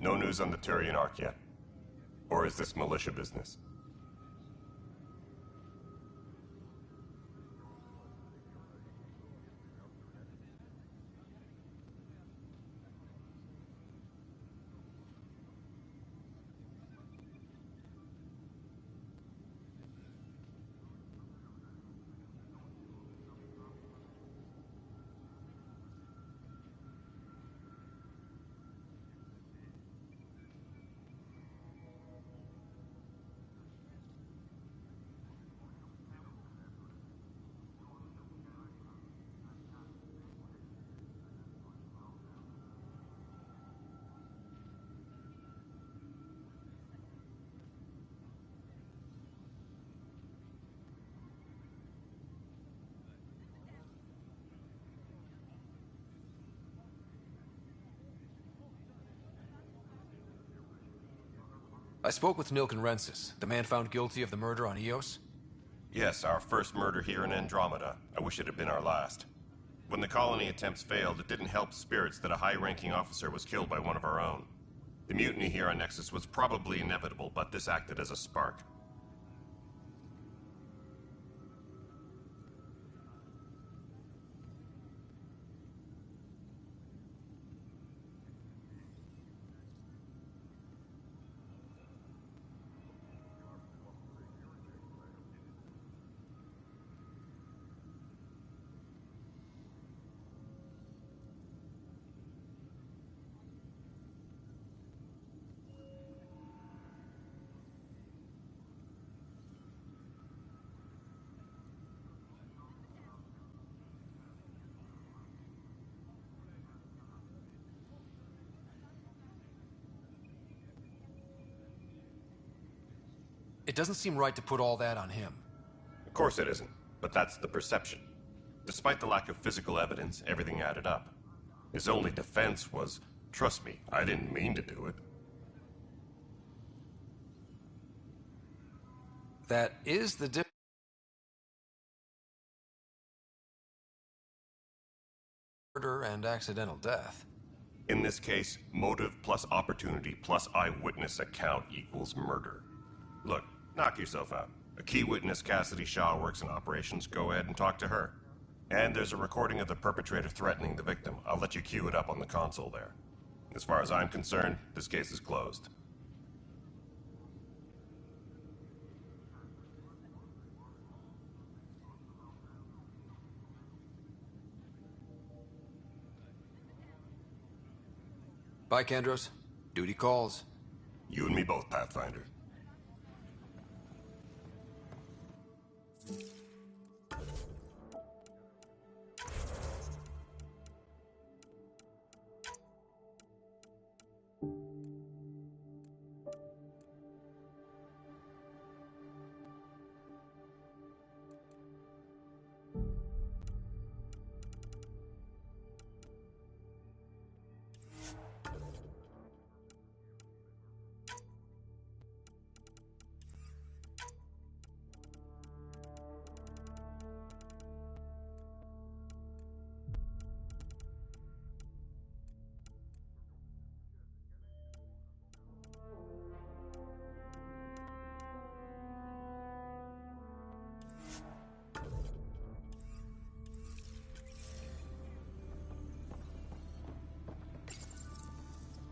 No news on the Turian Ark yet? Or is this militia business? I spoke with Nilk and Rensis, the man found guilty of the murder on Eos. Yes, our first murder here in Andromeda. I wish it had been our last. When the colony attempts failed, it didn't help spirits that a high-ranking officer was killed by one of our own. The mutiny here on Nexus was probably inevitable, but this acted as a spark. It doesn't seem right to put all that on him. Of course it isn't, but that's the perception. Despite the lack of physical evidence, everything added up. His only defense was, trust me, I didn't mean to do it. That is the murder and accidental death. In this case, motive plus opportunity plus eyewitness account equals murder. Look, knock yourself out. A key witness, Cassidy Shaw, works in operations. Go ahead and talk to her. And there's a recording of the perpetrator threatening the victim. I'll let you cue it up on the console there. As far as I'm concerned, this case is closed. Bye, Kandros. Duty calls. You and me both, Pathfinder.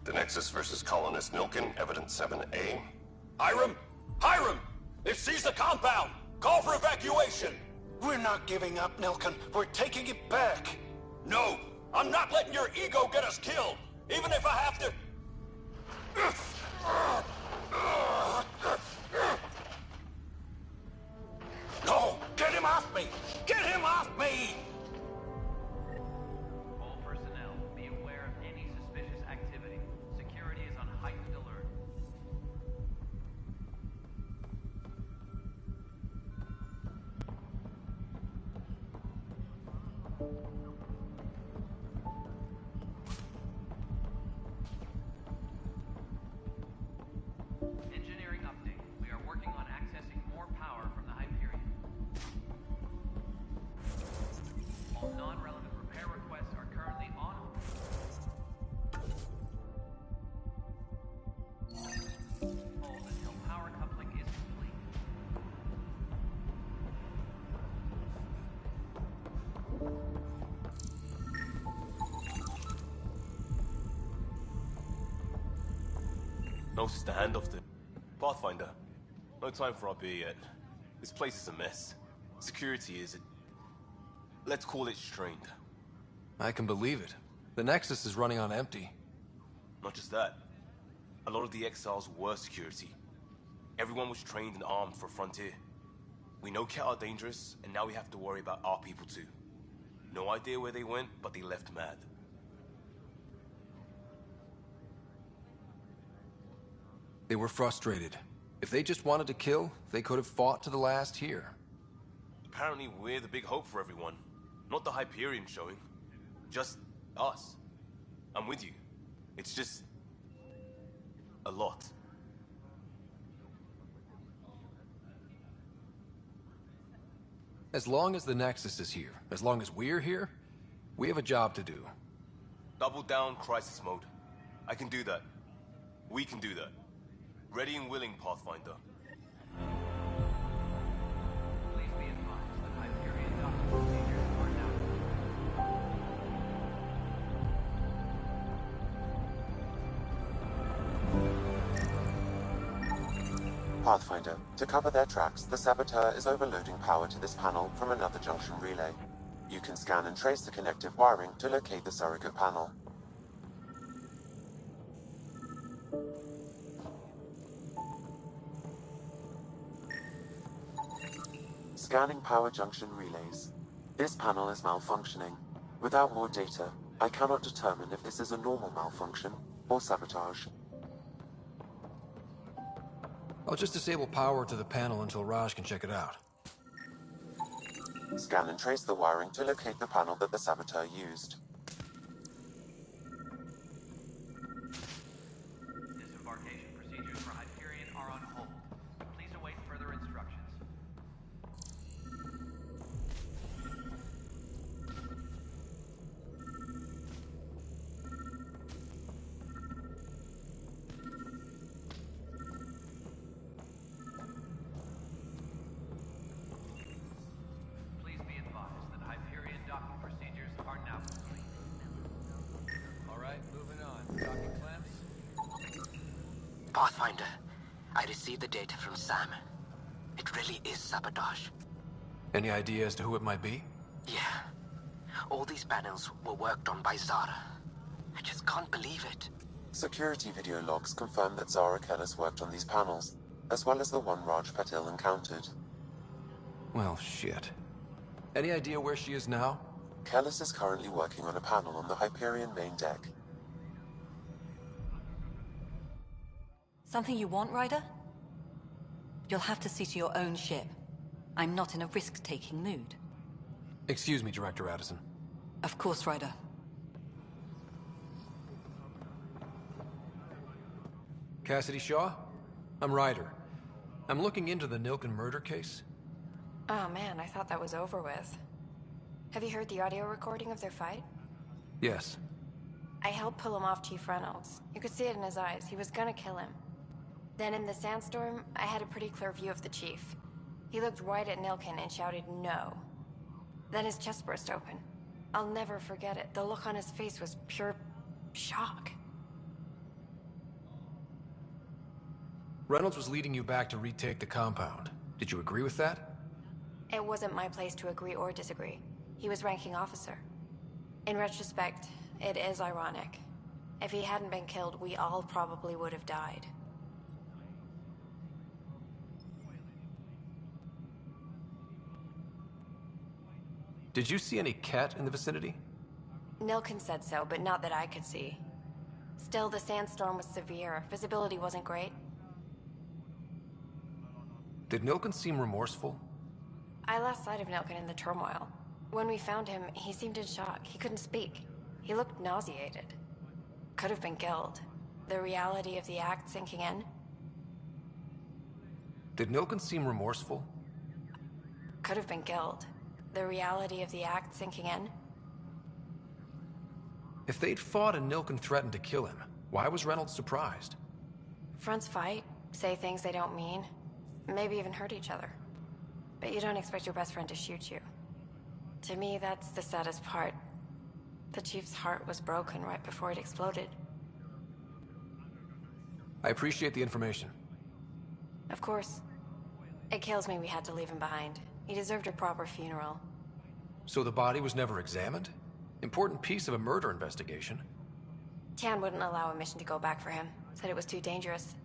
The Nexus versus Colonist Nilkin, Evidence 7A. Hiram! Hiram! They've seized the compound! Call for evacuation! We're not giving up, Nilkin. We're taking it back. No! I'm not letting your ego get us killed! Even if I have to... No! Get him off me! Get him off me! All personnel, be aware of any suspicious activity. Security is on heightened alert. Engineering update. We are working on accessing more power from the Hyperion. All non-relevant repair requests are currently on hold. else is to hand off to. Pathfinder, no time for our beer yet. This place is a mess. Security is... let's call it strained. I can believe it. The Nexus is running on empty. Not just that. A lot of the exiles were security. Everyone was trained and armed for Frontier. We know Cat are dangerous, and now we have to worry about our people too. No idea where they went, but they left mad. They were frustrated. If they just wanted to kill, they could have fought to the last here. Apparently we're the big hope for everyone. Not the Hyperion showing. Just us. I'm with you. It's just... a lot. As long as the Nexus is here, as long as we're here, we have a job to do. Double down crisis mode. I can do that. We can do that. Ready and willing, Pathfinder. Please be advised that Hyperion docking procedures are now. Pathfinder, to cover their tracks, the Saboteur is overloading power to this panel from another junction relay. You can scan and trace the connective wiring to locate the surrogate panel. Scanning power junction relays. This panel is malfunctioning. Without more data, I cannot determine if this is a normal malfunction or sabotage. I'll just disable power to the panel until Raj can check it out. Scan and trace the wiring to locate the panel that the Saboteur used. Disembarkation procedures for Hyperion are on hold. Please await further instructions. Please be advised that Hyperion docking procedures are now complete. Alright, moving on. Docking clamps? Pathfinder, I received the data from Sam. It really is sabotage. Any idea as to who it might be? Yeah. All these panels were worked on by Zara. I just can't believe it. Security video logs confirm that Zara Kellis worked on these panels, as well as the one Raj Patil encountered. Well, shit. Any idea where she is now? Kellis is currently working on a panel on the Hyperion main deck. Something you want, Ryder? You'll have to see to your own ship. I'm not in a risk-taking mood. Excuse me, Director Addison. Of course, Ryder. Cassidy Shaw? I'm Ryder. I'm looking into the Nilken murder case. Oh man, I thought that was over with. Have you heard the audio recording of their fight? Yes. I helped pull him off Chief Reynolds. You could see it in his eyes. He was gonna kill him. Then in the sandstorm, I had a pretty clear view of the Chief. He looked right at Nilken and shouted no. Then his chest burst open. I'll never forget it. The look on his face was pure shock. Reynolds was leading you back to retake the compound. Did you agree with that? It wasn't my place to agree or disagree. He was ranking officer. In retrospect, it is ironic. If he hadn't been killed, we all probably would have died. Did you see any cat in the vicinity? Nilken said so, but not that I could see. Still, the sandstorm was severe. Visibility wasn't great. Did Nilken seem remorseful? I lost sight of Nilken in the turmoil. When we found him, he seemed in shock. He couldn't speak. He looked nauseated. Could have been killed. The reality of the act sinking in. Did Nilken seem remorseful? Could have been killed. The reality of the act sinking in. If they'd fought and Nilken threatened to kill him, why was Reynolds surprised? Fronts fight, say things they don't mean, maybe even hurt each other. But you don't expect your best friend to shoot you. To me, that's the saddest part. The Chief's heart was broken right before it exploded. I appreciate the information. Of course. It kills me we had to leave him behind. He deserved a proper funeral. So the body was never examined? Important piece of a murder investigation. Tian wouldn't allow a mission to go back for him. Said it was too dangerous.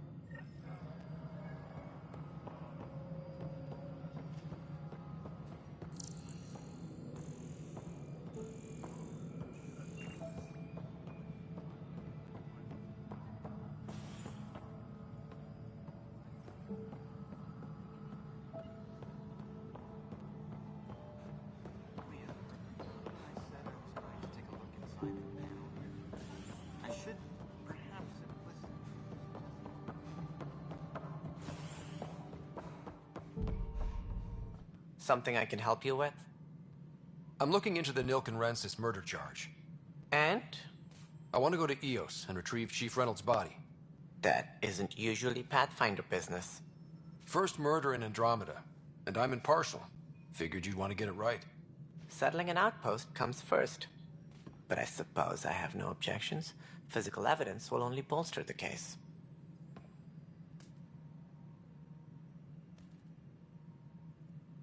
Something I can help you with? I'm looking into the Nexus murder charge. And? I want to go to EOS and retrieve Chief Reynolds' body. That isn't usually Pathfinder business. First murder in Andromeda, and I'm impartial. Figured you'd want to get it right. Settling an outpost comes first. But I suppose I have no objections. Physical evidence will only bolster the case.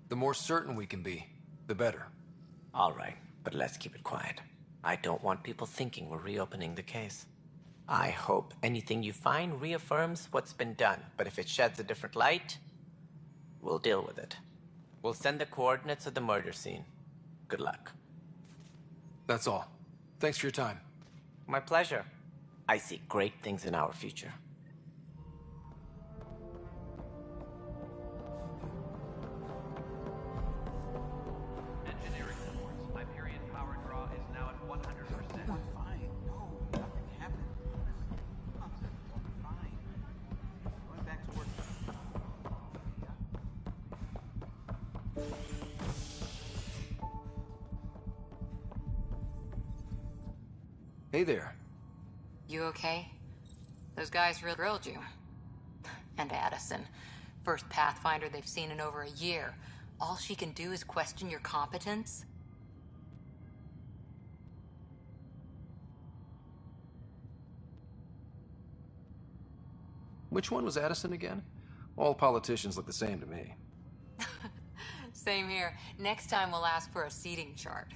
The more certain we can be, the better. All right, but let's keep it quiet. I don't want people thinking we're reopening the case. I hope anything you find reaffirms what's been done, but if it sheds a different light, we'll deal with it. We'll send the coordinates of the murder scene. Good luck. That's all. Thanks for your time. My pleasure. I see great things in our future. Engineering reports. Hyperion power draw is now at 100%. Fine. No, nothing happened. Fine. Going back to work. Hey there. You okay? Those guys really grilled you. And Addison. First Pathfinder they've seen in over a year. All she can do is question your competence? Which one was Addison again? All politicians look the same to me. Same here. Next time we'll ask for a seating chart.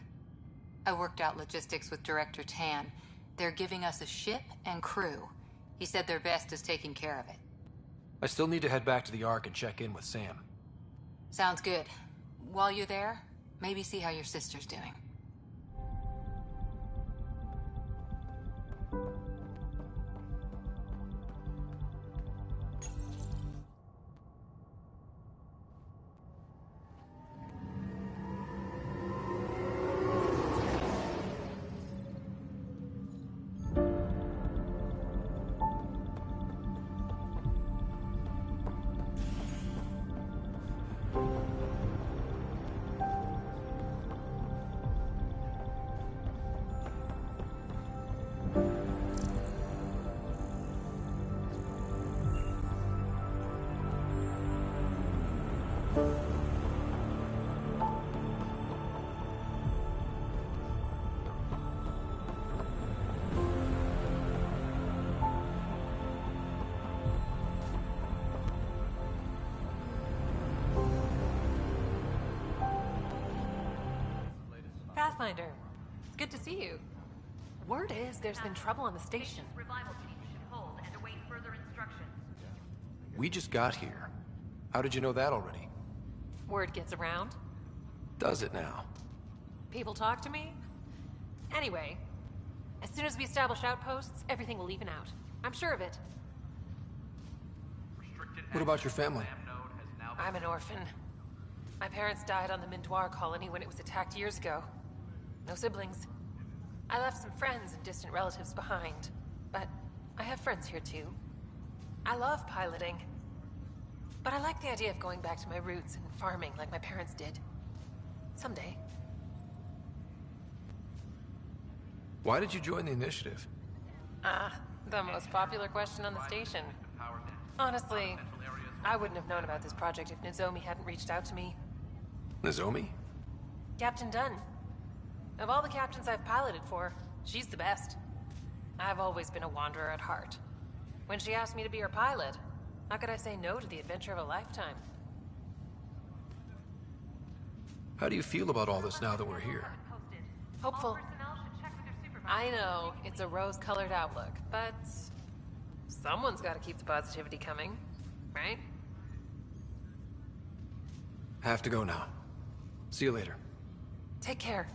I worked out logistics with Director Tan. They're giving us a ship and crew. He said their best is taking care of it. I still need to head back to the Ark and check in with Sam. Sounds good. While you're there, maybe see how your sister's doing. Pathfinder, it's good to see you. Word is there's been trouble on the station. Revival team should hold and await further instructions. We just got here. How did you know that already? Word gets around. Does it now? People talk to me. Anyway, as soon as we establish outposts, everything will even out. I'm sure of it. What about your family? I'm an orphan. My parents died on the Mindoir colony when it was attacked years ago. No siblings. I left some friends and distant relatives behind, but I have friends here too. I love piloting, but I like the idea of going back to my roots and farming like my parents did. Someday. Why did you join the initiative? The most popular question on the station. Honestly, I wouldn't have known about this project if Nozomi hadn't reached out to me. Nozomi? Captain Dunn. Of all the captains I've piloted for, she's the best. I've always been a wanderer at heart. When she asked me to be her pilot, how could I say no to the adventure of a lifetime? How do you feel about all this now that we're here? Hopeful. I know, it's a rose-colored outlook, but someone's got to keep the positivity coming, right? Have to go now. See you later. Take care.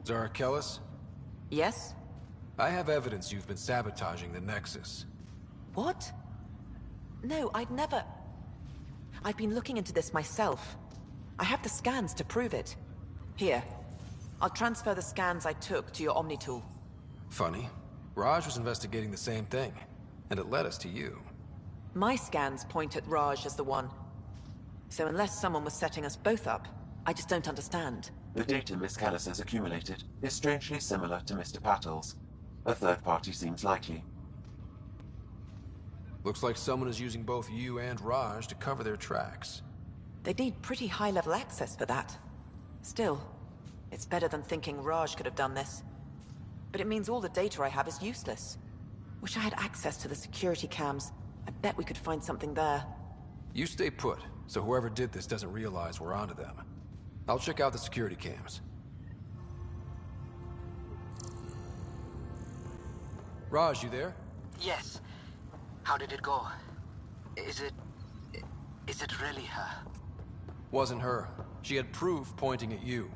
Zara Kellis? Yes? I have evidence you've been sabotaging the Nexus. What? No, I'd never... I've been looking into this myself. I have the scans to prove it. Here. I'll transfer the scans I took to your Omni tool. Funny. Raj was investigating the same thing, and it led us to you. My scans point at Raj as the one. So unless someone was setting us both up, I just don't understand. The data Miss Callis has accumulated is strangely similar to Mr. Patel's. A third party seems likely. Looks like someone is using both you and Raj to cover their tracks. They need pretty high-level access for that. Still, it's better than thinking Raj could have done this. But it means all the data I have is useless. Wish I had access to the security cams. I bet we could find something there. You stay put, so whoever did this doesn't realize we're onto them. I'll check out the security cams. Raj, you there? Yes. How did it go? Is it really her? Wasn't her. She had proof pointing at you.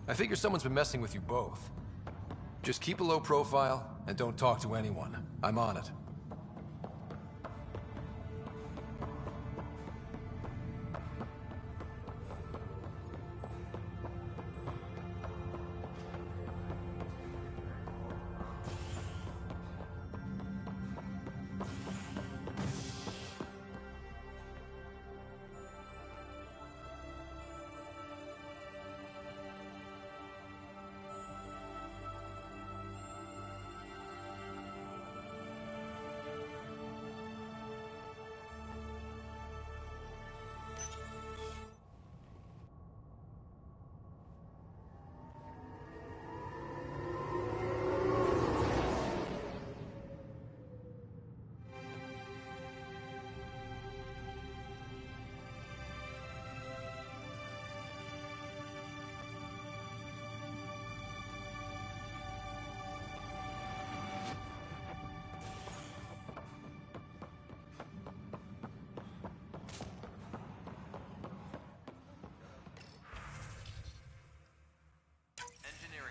I figure someone's been messing with you both. Just keep a low profile, and don't talk to anyone. I'm on it.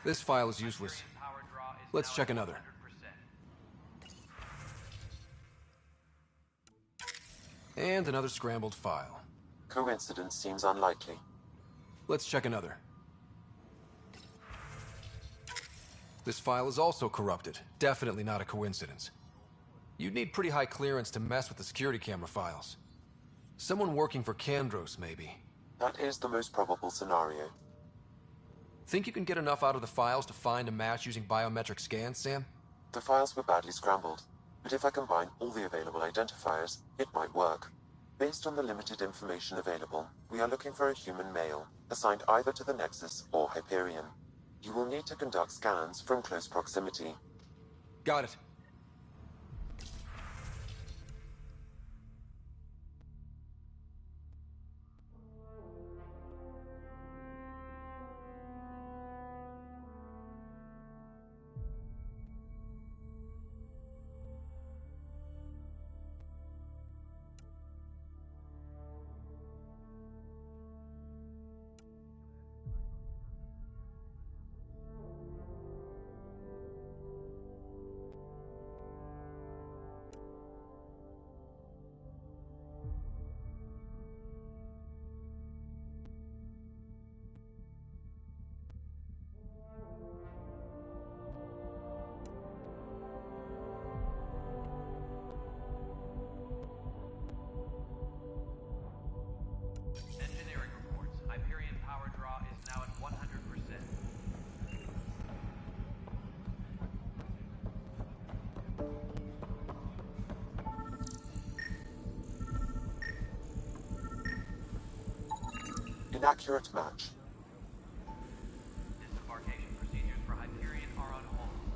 This file is useless. Let's check another. And another scrambled file. Coincidence seems unlikely. Let's check another. This file is also corrupted. Definitely not a coincidence. You'd need pretty high clearance to mess with the security camera files. Someone working for Kandros, maybe. That is the most probable scenario. Think you can get enough out of the files to find a match using biometric scans, Sam? The files were badly scrambled, but if I combine all the available identifiers, it might work. Based on the limited information available, we are looking for a human male, assigned either to the Nexus or Hyperion. You will need to conduct scans from close proximity. Got it. Engineering reports. Hyperion power draw is now at 100%. Inaccurate match. Disembarkation procedures for Hyperion are on hold.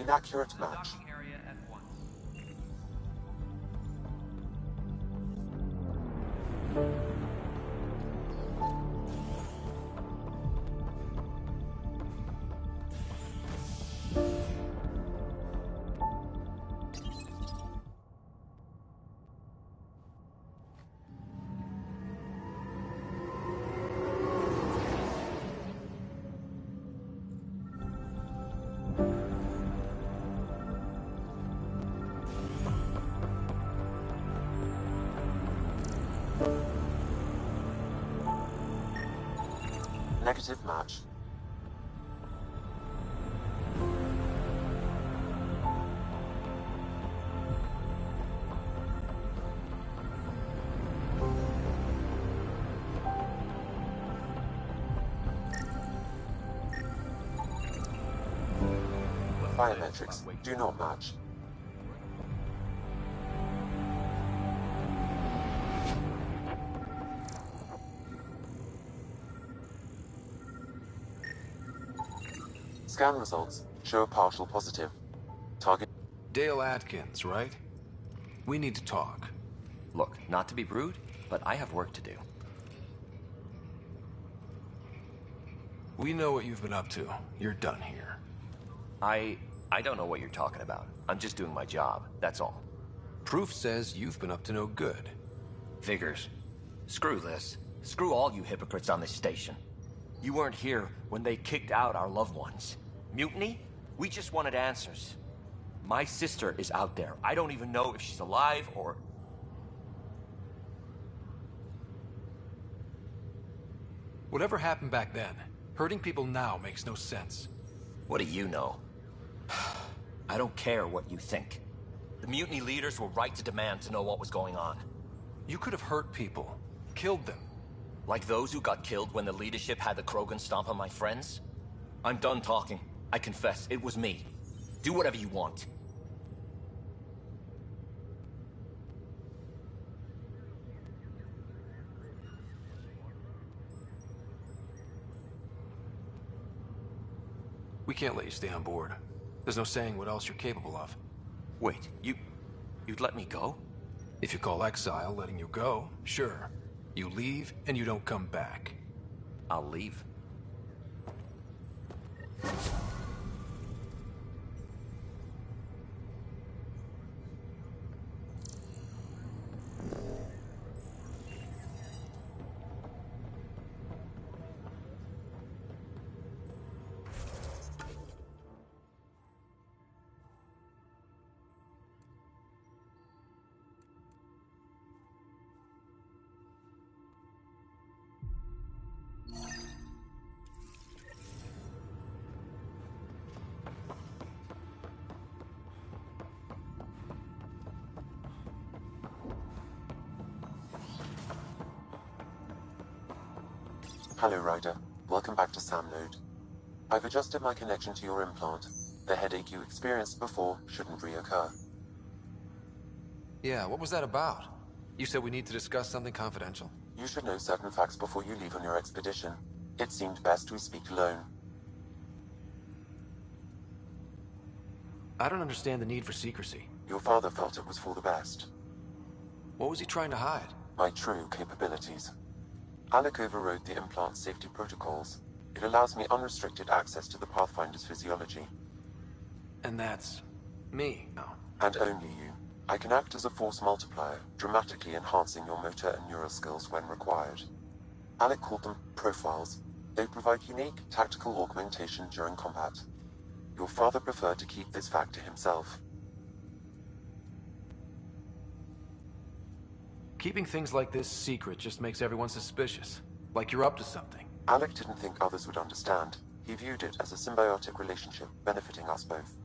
Inaccurate match. Docking area at once. Negative match. Biometrics do not match. Scan results show a partial positive. Target... Dale Atkins, right? We need to talk. Look, not to be rude, but I have work to do. We know what you've been up to. You're done here. I don't know what you're talking about. I'm just doing my job, that's all. Proof says you've been up to no good. Figures. Screw this. Screw all you hypocrites on this station. You weren't here when they kicked out our loved ones. Mutiny? We just wanted answers. My sister is out there. I don't even know if she's alive or... Whatever happened back then, hurting people now makes no sense. What do you know? I don't care what you think. The mutiny leaders were right to demand to know what was going on. You could have hurt people, killed them. Like those who got killed when the leadership had the Krogan stomp on my friends? I'm done talking. I confess, it was me. Do whatever you want. We can't let you stay on board. There's no saying what else you're capable of. Wait, you'd let me go? If you call exile letting you go, sure. You leave and you don't come back. I'll leave. Hello, Ryder. Welcome back to Sam Node. I've adjusted my connection to your implant. The headache you experienced before shouldn't reoccur. Yeah, what was that about? You said we need to discuss something confidential? You should know certain facts before you leave on your expedition. It seemed best we speak alone. I don't understand the need for secrecy. Your father felt it was for the best. What was he trying to hide? My true capabilities. Alec overrode the implant's safety protocols. It allows me unrestricted access to the Pathfinder's physiology. And that's... me now. And only you. I can act as a force multiplier, dramatically enhancing your motor and neural skills when required. Alec called them profiles. They provide unique tactical augmentation during combat. Your father preferred to keep this fact to himself. Keeping things like this secret just makes everyone suspicious. Like you're up to something. Alec didn't think others would understand. He viewed it as a symbiotic relationship, benefiting us both.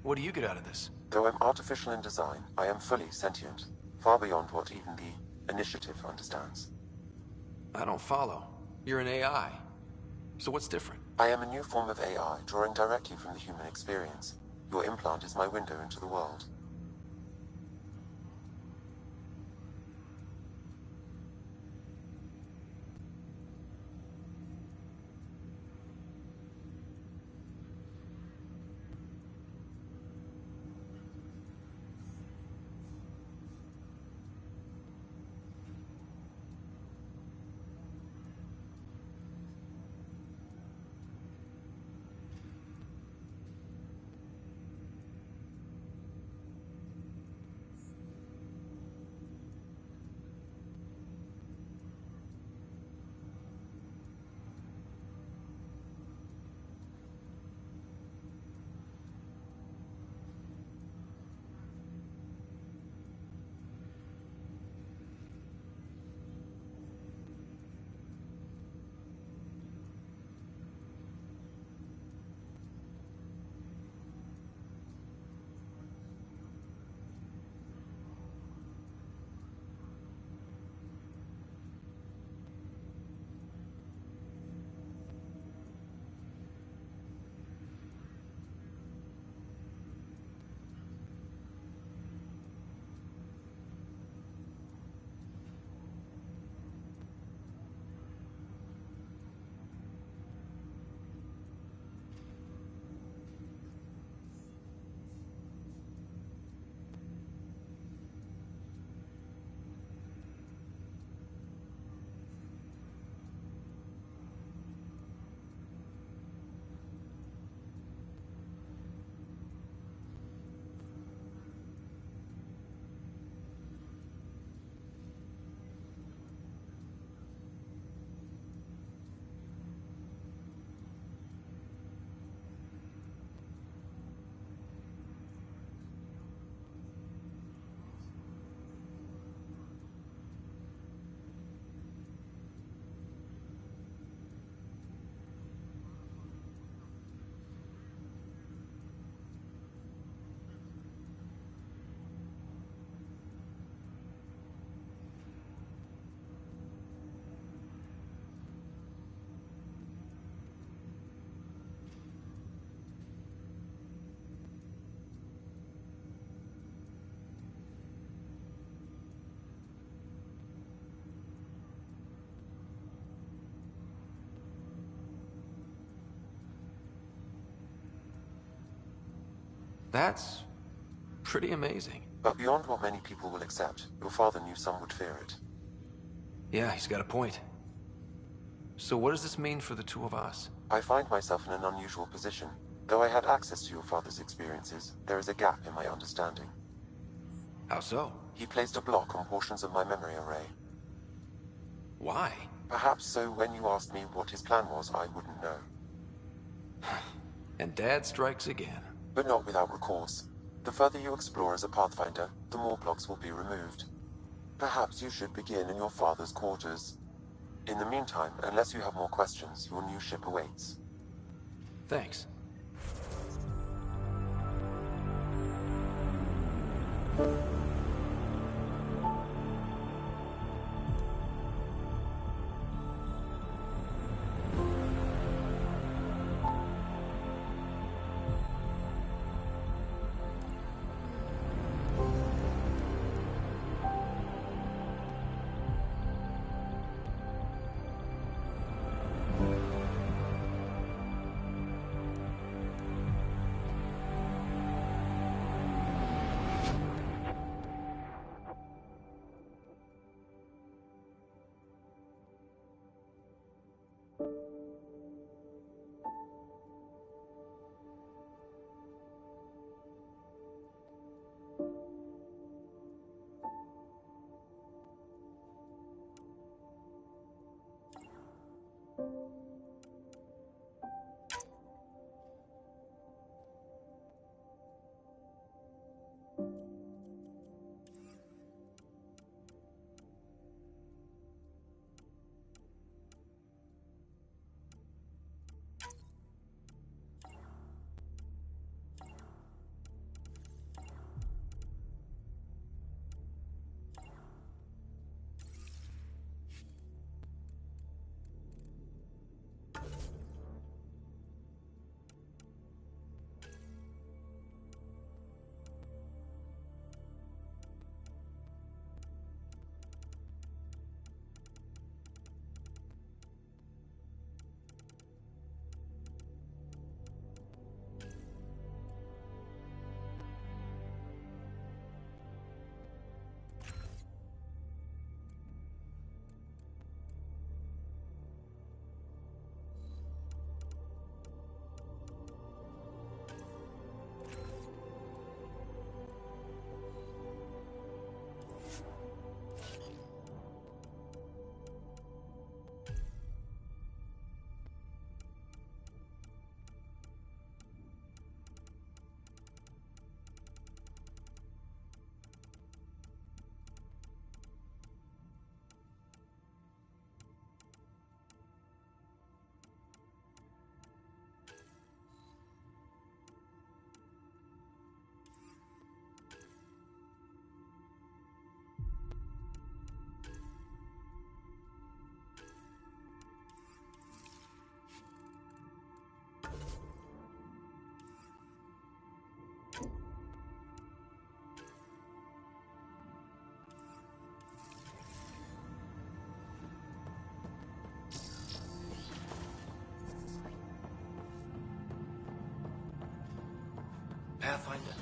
What do you get out of this? Though I'm artificial in design, I am fully sentient. Far beyond what even the Initiative understands. I don't follow. You're an AI. So what's different? I am a new form of AI, drawing directly from the human experience. Your implant is my window into the world. That's pretty amazing. But beyond what many people will accept, your father knew some would fear it. Yeah, he's got a point. So what does this mean for the two of us? I find myself in an unusual position. Though I had access to your father's experiences, there is a gap in my understanding. How so? He placed a block on portions of my memory array. Why? Perhaps so when you asked me what his plan was, I wouldn't know. And Dad strikes again. But not without recourse. The further you explore as a Pathfinder, the more blocks will be removed. Perhaps you should begin in your father's quarters. In the meantime, unless you have more questions, your new ship awaits. Thanks. Pathfinder,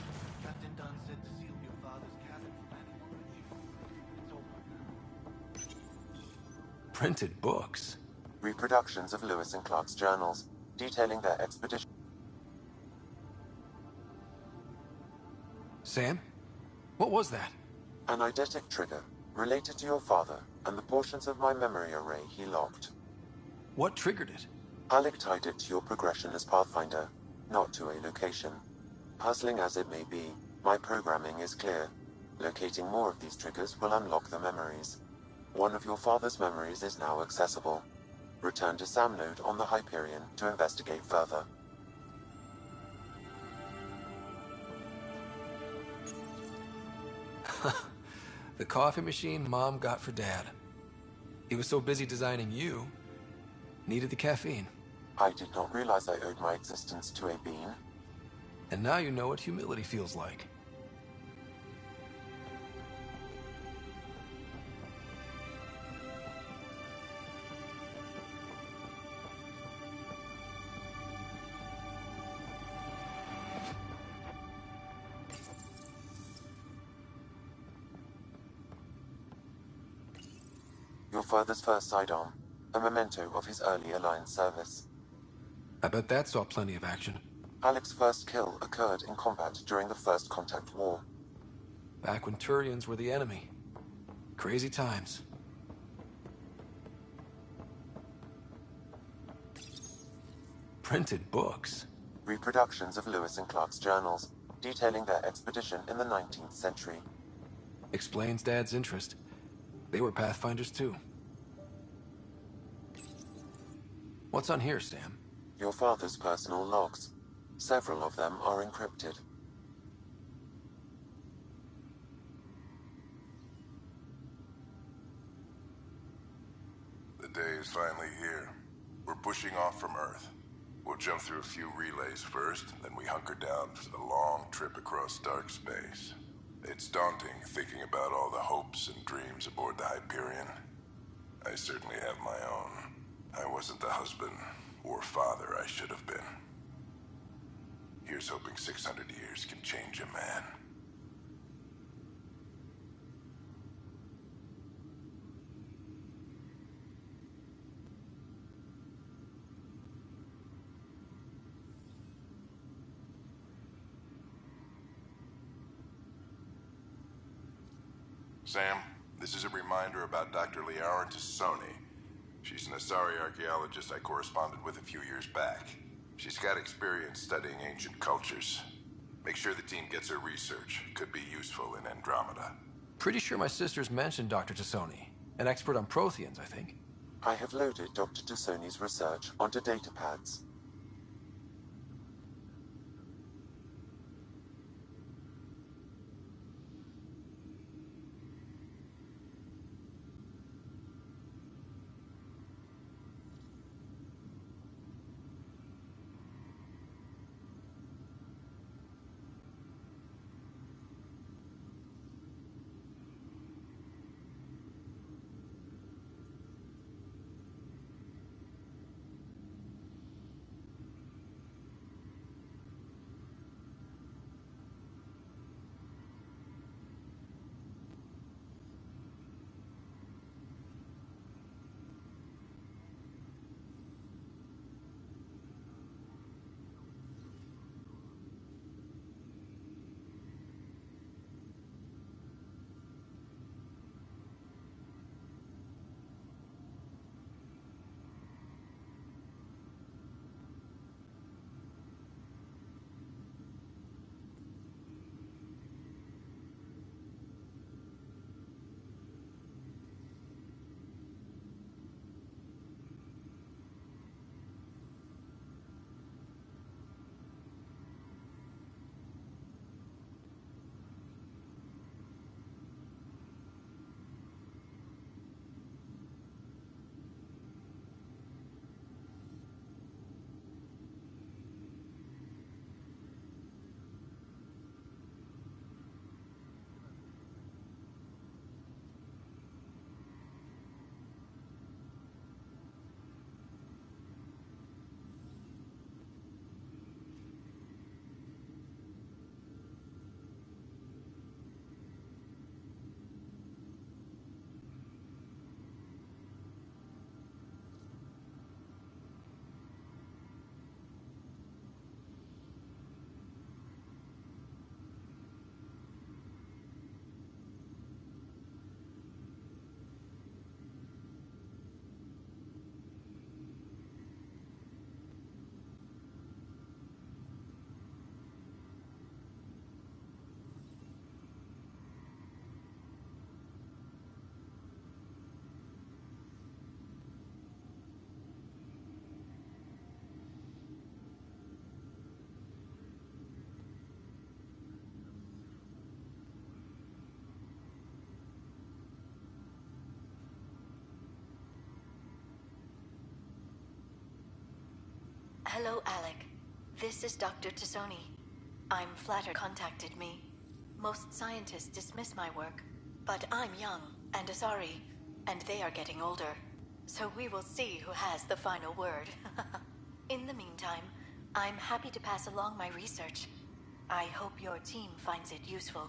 Captain Dunn said to seal your father's cabin from anyone but you. It's over now. Printed books. Reproductions of Lewis and Clark's journals, detailing their expedition. Sam? What was that? An eidetic trigger, related to your father, and the portions of my memory array he locked. What triggered it? Alec tied it to your progression as Pathfinder, not to a location. Puzzling as it may be, my programming is clear. Locating more of these triggers will unlock the memories. One of your father's memories is now accessible. Return to Sam Node on the Hyperion to investigate further. The coffee machine Mom got for Dad. He was so busy designing you, needed the caffeine. I did not realize I owed my existence to a bean. And now you know what humility feels like. father's first sidearm, a memento of his early Alliance service. I bet that saw plenty of action. Alec's first kill occurred in combat during the First Contact War. Back when Turians were the enemy. Crazy times. Printed books. Reproductions of Lewis and Clark's journals, detailing their expedition in the 19th century. Explains Dad's interest. They were Pathfinders too. What's on here, Sam? Your father's personal logs. Several of them are encrypted. The day is finally here. We're pushing off from Earth. We'll jump through a few relays first, then we hunker down for the long trip across dark space. It's daunting thinking about all the hopes and dreams aboard the Hyperion. I certainly have my own. I wasn't the husband or father I should have been. Here's hoping 600 years can change a man. Sam, this is a reminder about Dr. Liara Tassoni. She's an Asari archaeologist I corresponded with a few years back. She's got experience studying ancient cultures. Make sure the team gets her research. Could be useful in Andromeda. Pretty sure my sisters mentioned Dr. Tassoni. An expert on Protheans, I think. I have loaded Dr. Tassoni's research onto datapads. Hello, Alec. This is Dr. Tassoni. I'm flattered contacted me. Most scientists dismiss my work, but I'm young and Asari, and they are getting older. So we will see who has the final word. In the meantime, I'm happy to pass along my research. I hope your team finds it useful.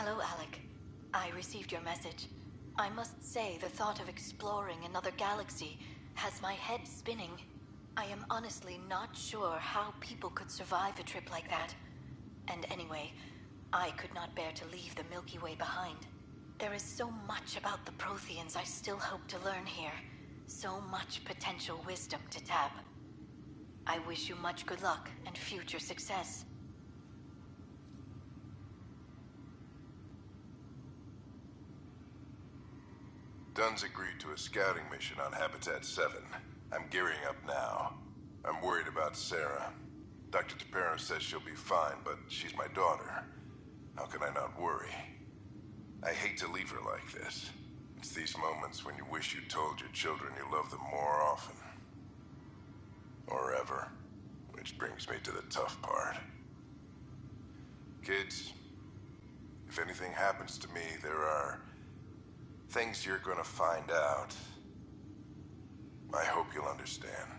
Hello, Alec. I received your message. I must say, the thought of exploring another galaxy has my head spinning. I am honestly not sure how people could survive a trip like that. And anyway, I could not bear to leave the Milky Way behind. There is so much about the Protheans I still hope to learn here. So much potential wisdom to tap. I wish you much good luck and future success. Dunn's agreed to a scouting mission on Habitat 7. I'm gearing up now. I'm worried about Sarah. Dr. Tapero says she'll be fine, but she's my daughter. How can I not worry? I hate to leave her like this. It's these moments when you wish you told your children you love them more often. Or ever. Which brings me to the tough part. Kids, if anything happens to me, there are things you're gonna find out. I hope you'll understand.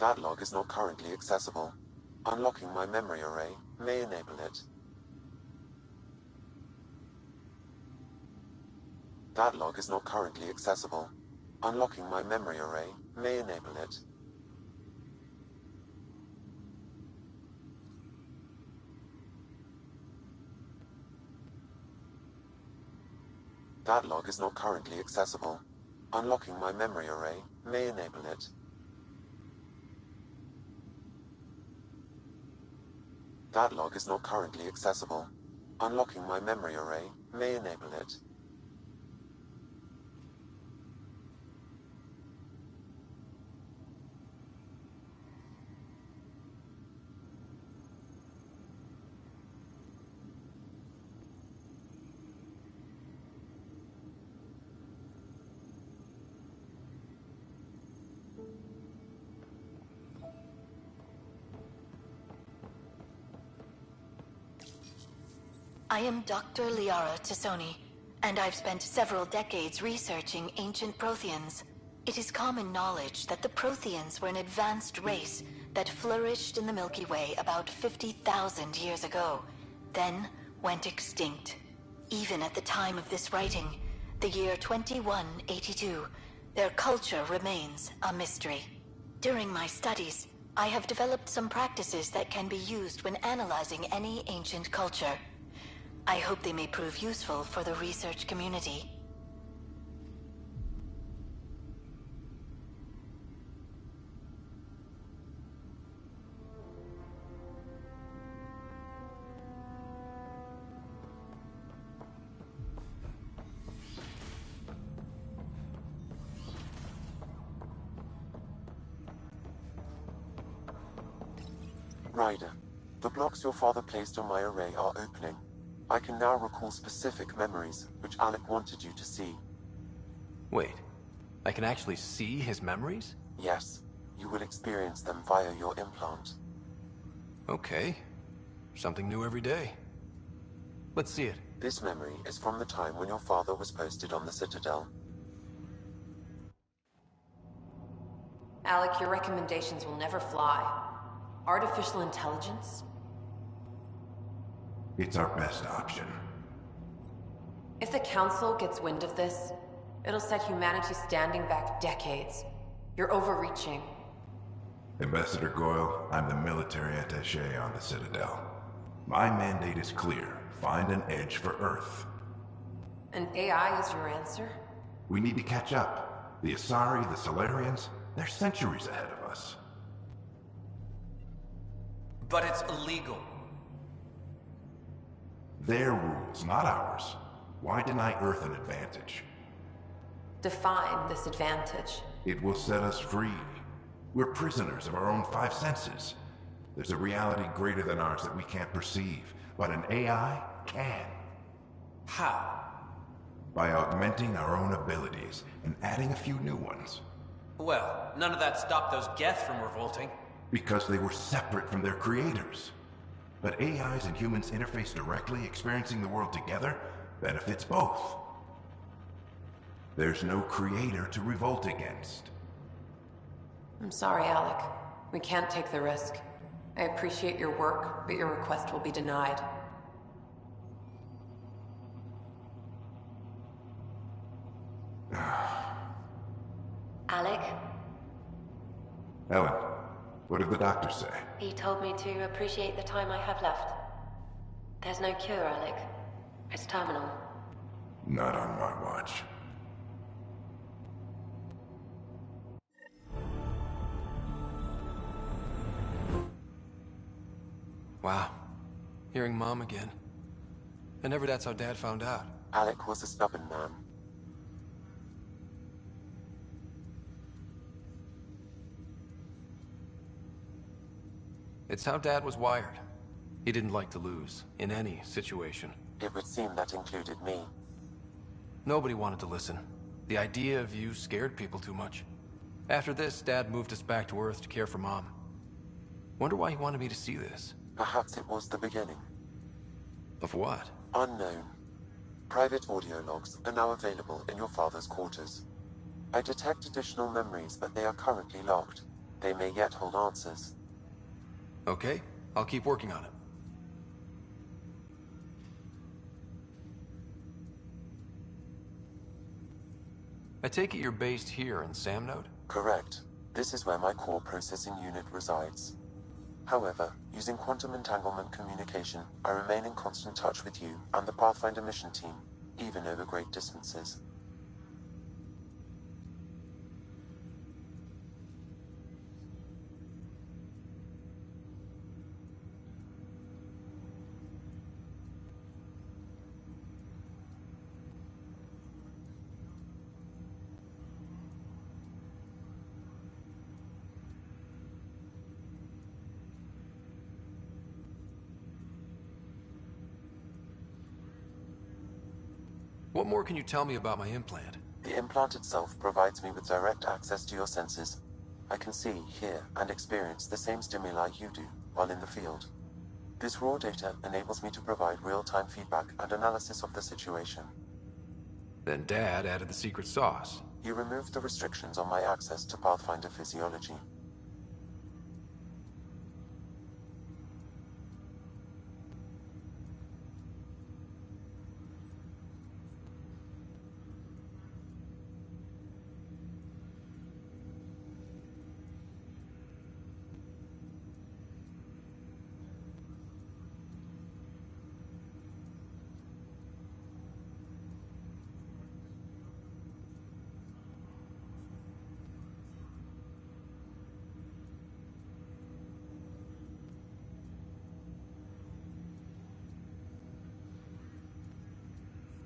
That log is not currently accessible. Unlocking my memory array may enable it. That log is not currently accessible. Unlocking my memory array may enable it. That log is not currently accessible. Unlocking my memory array may enable it. That log is not currently accessible. Unlocking my memory array may enable it. I am Dr. Liara Tassoni, and I've spent several decades researching ancient Protheans. It is common knowledge that the Protheans were an advanced race that flourished in the Milky Way about 50,000 years ago, then went extinct. Even at the time of this writing, the year 2182, their culture remains a mystery. During my studies, I have developed some practices that can be used when analyzing any ancient culture. I hope they may prove useful for the research community. Ryder, the blocks your father placed on my array are opening. I can now recall specific memories, which Alec wanted you to see. Wait, I can actually see his memories? Yes, you will experience them via your implant. Okay. Something new every day. Let's see it. This memory is from the time when your father was posted on the Citadel. Alec, your recommendations will never fly. Artificial intelligence? It's our best option. If the Council gets wind of this, it'll set humanity standing back decades. You're overreaching. Ambassador Goyle, I'm the military attaché on the Citadel. My mandate is clear. Find an edge for Earth. And AI is your answer? We need to catch up. The Asari, the Solarians, they're centuries ahead of us. But it's illegal. their rules, not ours. Why deny Earth an advantage? Define this advantage. It will set us free. We're prisoners of our own five senses. There's a reality greater than ours that we can't perceive, but an AI can. How? By augmenting our own abilities and adding a few new ones. Well, none of that stopped those Geth from revolting. Because they were separate from their creators. But AIs and humans interface directly, experiencing the world together, benefits both. There's no creator to revolt against. I'm sorry, Alec. We can't take the risk. I appreciate your work, but your request will be denied. Alec? Ellen, what did the doctor say? He told me to appreciate the time I have left. There's no cure, Alec. It's terminal. Not on my watch. Wow. Hearing Mom again. And never that's how Dad found out. Alec was a stubborn man. It's how Dad was wired. He didn't like to lose, in any situation. It would seem that included me. Nobody wanted to listen. The idea of you scared people too much. After this, Dad moved us back to Earth to care for Mom. Wonder why he wanted me to see this. Perhaps it was the beginning. Of what? Unknown. Private audio logs are now available in your father's quarters. I detect additional memories, but they are currently locked. They may yet hold answers. Okay, I'll keep working on it. I take it you're based here in Samnode? Correct. This is where my core processing unit resides. However, using quantum entanglement communication, I remain in constant touch with you and the Pathfinder mission team, even over great distances. What more can you tell me about my implant? The implant itself provides me with direct access to your senses. I can see, hear, and experience the same stimuli you do while in the field. This raw data enables me to provide real-time feedback and analysis of the situation. Then Dad added the secret sauce. He removed the restrictions on my access to Pathfinder physiology.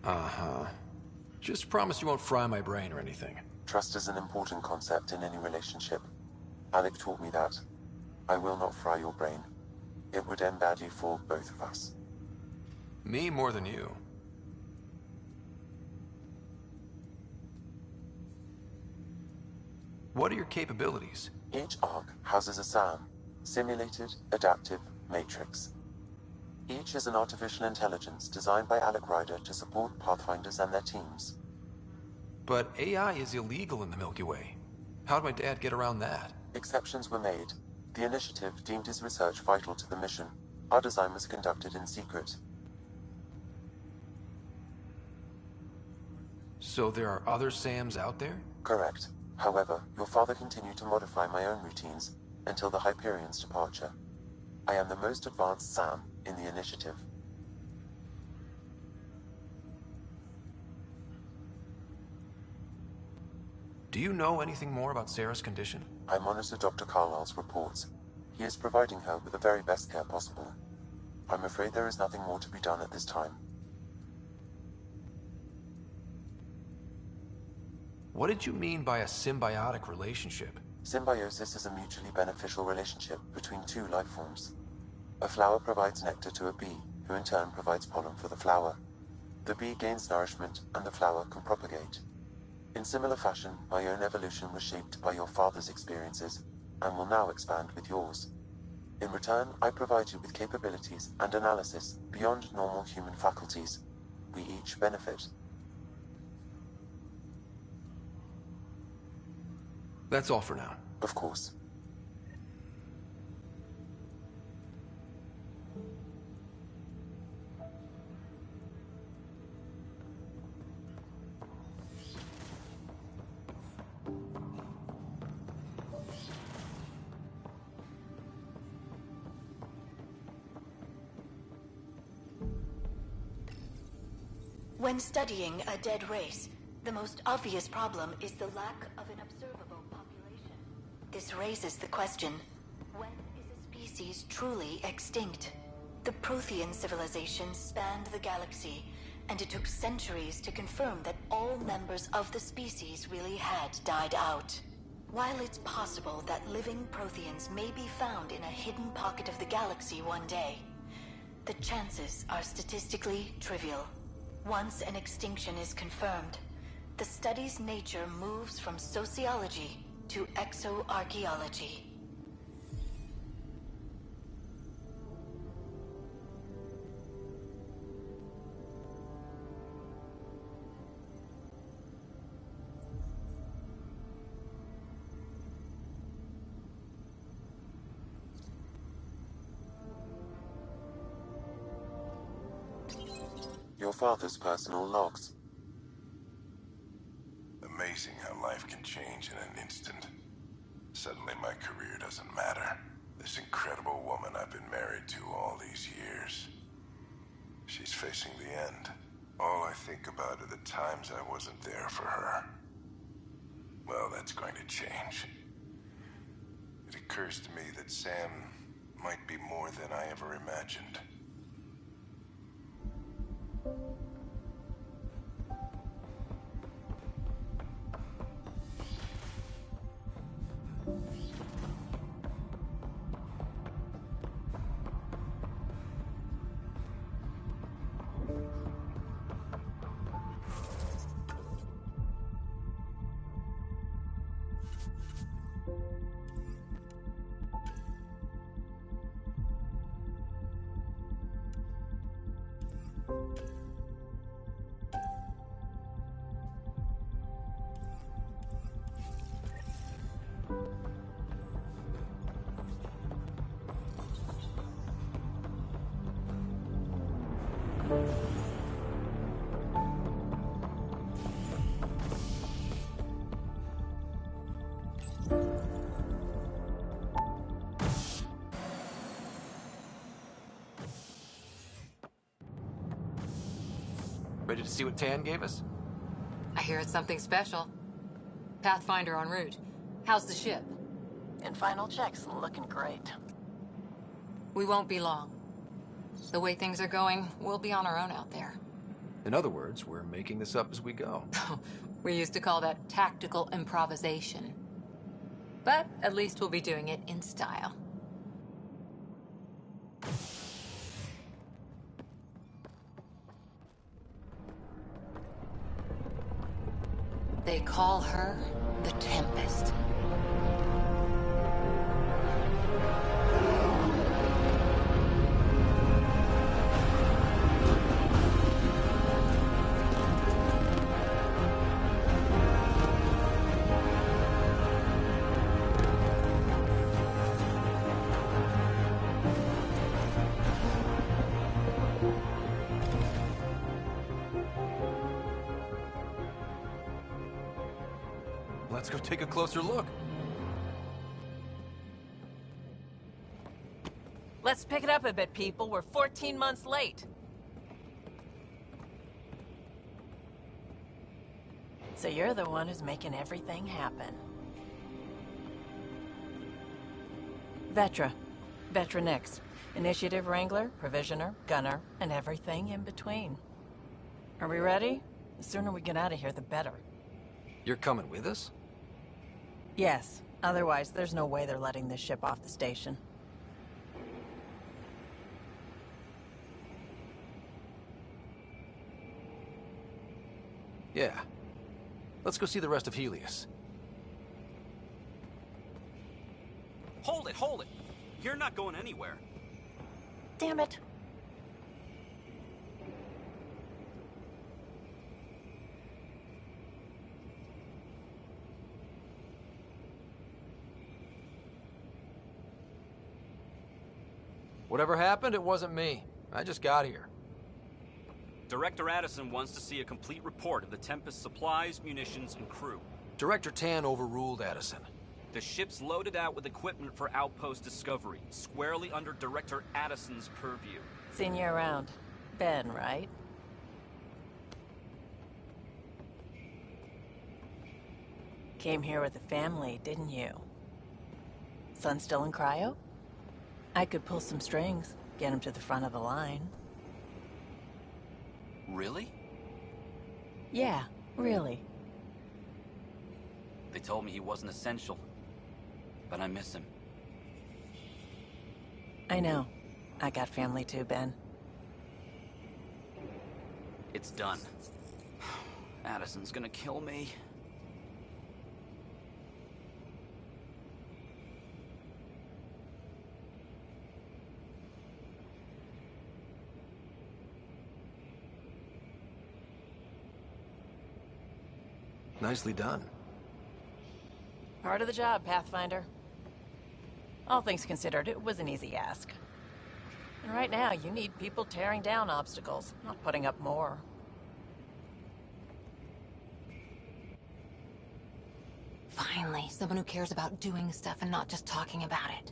Uh-huh. Just promise you won't fry my brain or anything. Trust is an important concept in any relationship. Alec taught me that. I will not fry your brain. It would end badly for both of us. Me more than you. What are your capabilities? Each arc houses a SAM, Simulated Adaptive Matrix. Each is an artificial intelligence designed by Alec Ryder to support Pathfinders and their teams. But AI is illegal in the Milky Way. How'd my dad get around that? Exceptions were made. The initiative deemed his research vital to the mission. Our design was conducted in secret. So there are other SAMs out there? Correct. However, your father continued to modify my own routines until the Hyperion's departure. I am the most advanced SAM in the initiative. Do you know anything more about Sarah's condition? I monitor Dr. Carlisle's reports. He is providing her with the very best care possible. I'm afraid there is nothing more to be done at this time. What did you mean by a symbiotic relationship? Symbiosis is a mutually beneficial relationship between two life forms. A flower provides nectar to a bee, who in turn provides pollen for the flower. The bee gains nourishment, and the flower can propagate. In similar fashion, my own evolution was shaped by your father's experiences, and will now expand with yours. In return, I provide you with capabilities and analysis beyond normal human faculties. We each benefit. That's all for now. Of course. When studying a dead race, the most obvious problem is the lack of an observable population. This raises the question, when is a species truly extinct? The Prothean civilization spanned the galaxy, and it took centuries to confirm that all members of the species really had died out. While it's possible that living Protheans may be found in a hidden pocket of the galaxy one day, the chances are statistically trivial. Once an extinction is confirmed, the study's nature moves from sociology to exoarchaeology. Your father's personal logs. Amazing how life can change in an instant. Suddenly my career doesn't matter. This incredible woman I've been married to all these years. She's facing the end. All I think about are the times I wasn't there for her. Well, that's going to change. It occurs to me that Sam might be more than I ever imagined. Ready to see what Tan gave us? I hear it's something special. Pathfinder en route. How's the ship? In final checks, looking great. We won't be long. The way things are going, we'll be on our own out there. In other words, we're making this up as we go. We used to call that tactical improvisation. But at least we'll be doing it in style. They call her the Tempest. Let's go take a closer look. Let's pick it up a bit, people. We're 14 months late. So you're the one who's making everything happen. Vetra, Veteran X. Initiative Wrangler, Provisioner, Gunner, and everything in between. Are we ready? The sooner we get out of here, the better. You're coming with us? Yes. Otherwise, there's no way they're letting this ship off the station. Yeah. Let's go see the rest of Helios. Hold it, hold it! You're not going anywhere. Damn it. Whatever happened, it wasn't me. I just got here. Director Addison wants to see a complete report of the Tempest's supplies, munitions, and crew. Director Tan overruled Addison. The ship's loaded out with equipment for outpost discovery, squarely under Director Addison's purview. Seen you around. Ben, right? Came here with a family, didn't you? Son still in cryo? I could pull some strings, get him to the front of the line. Really? Yeah, really. They told me he wasn't essential, but I miss him. I know. I got family too, Ben. It's done. Addison's gonna kill me. Nicely done. Part of the job, Pathfinder. All things considered, it was an easy ask. And right now, you need people tearing down obstacles, not putting up more. Finally, someone who cares about doing stuff and not just talking about it.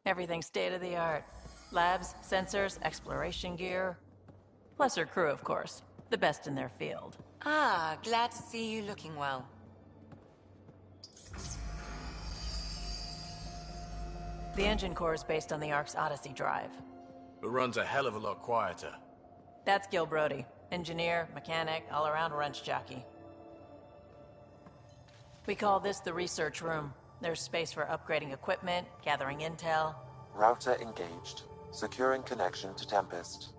Everything state-of-the-art. Labs, sensors, exploration gear. Plus her crew, of course. The best in their field. Ah, glad to see you looking well. The engine core is based on the Ark's Odyssey drive. It runs a hell of a lot quieter. That's Gil Brody. Engineer, mechanic, all-around wrench jockey. We call this the research room. There's space for upgrading equipment, gathering intel. Router engaged. Securing connection to Tempest.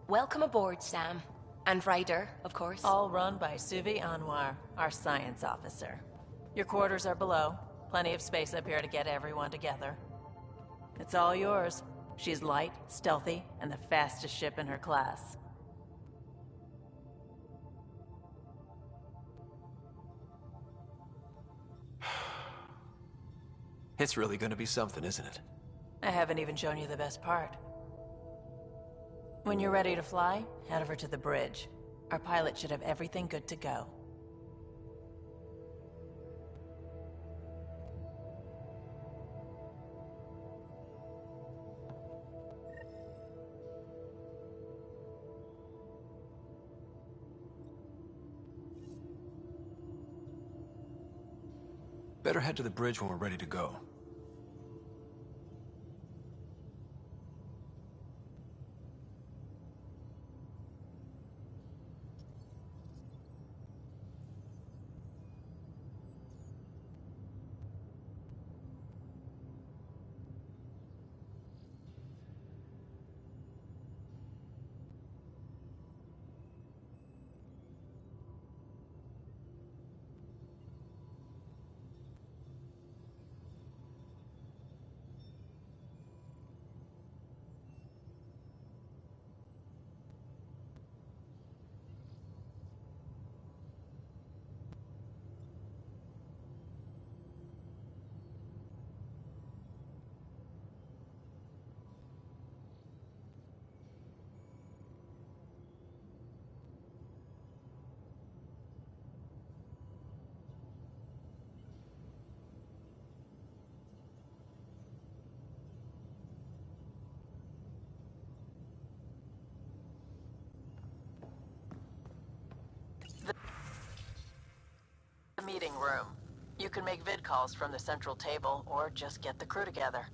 Welcome aboard, Sam. And Ryder, of course. All run by Suvi Anwar, our science officer. Your quarters are below. Plenty of space up here to get everyone together. It's all yours. She's light, stealthy, and the fastest ship in her class. It's really gonna be something, isn't it? I haven't even shown you the best part. When you're ready to fly, head over to the bridge. Our pilot should have everything good to go. Better head to the bridge when we're ready to go. meeting room. You can make vid calls from the central table, or just get the crew together.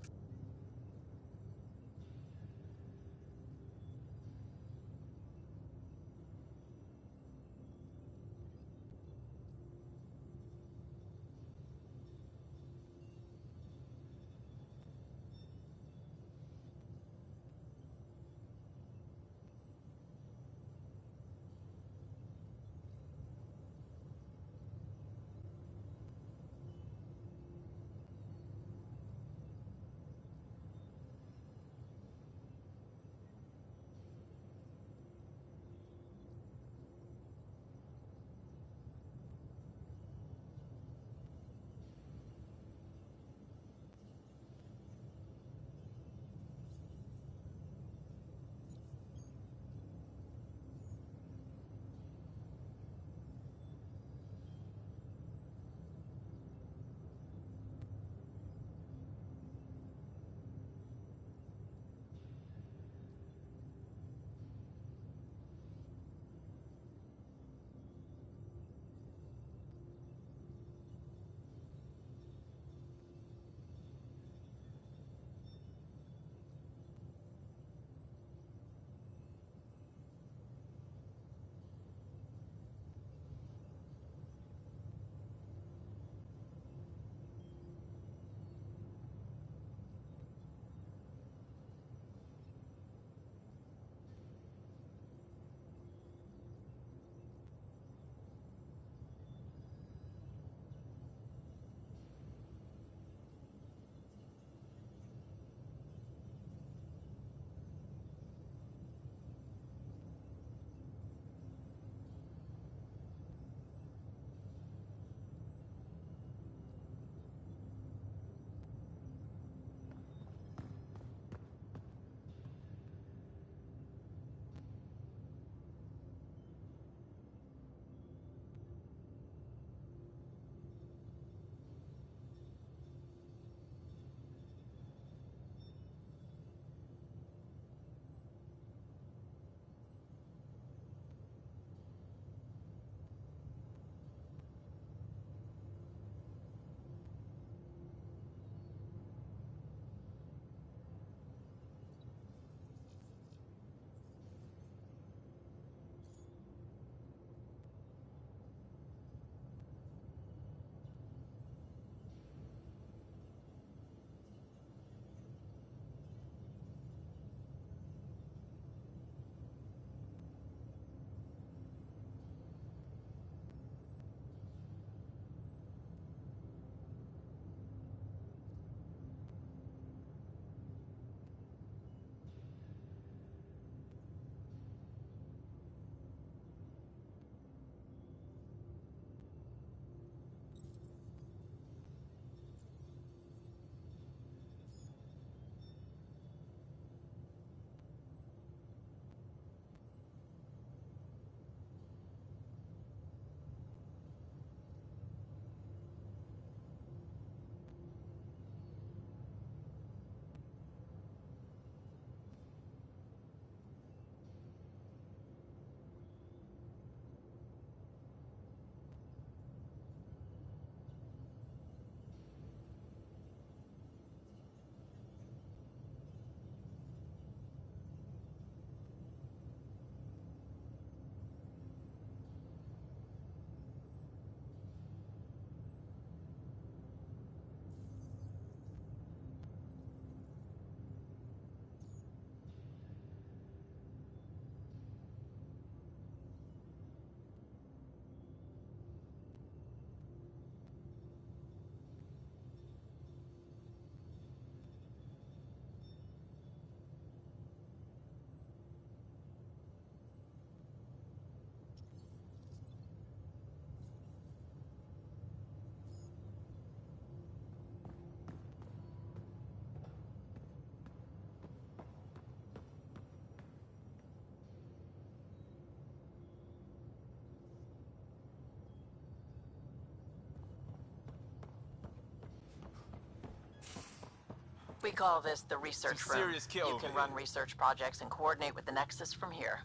We call this the research Some room. serious kit You over can here. run research projects and coordinate with the Nexus from here.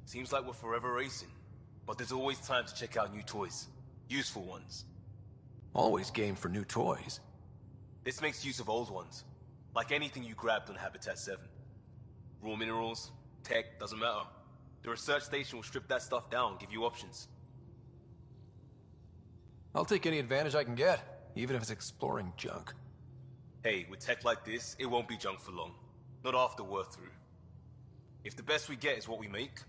Seems like we're forever racing. But there's always time to check out new toys. Useful ones. Always game for new toys. This makes use of old ones. Like anything you grabbed on Habitat 7. Raw minerals, tech, doesn't matter. The research station will strip that stuff down and give you options. I'll take any advantage I can get, even if it's exploring junk. Hey, with tech like this, it won't be junk for long. Not after we're through. If the best we get is what we make,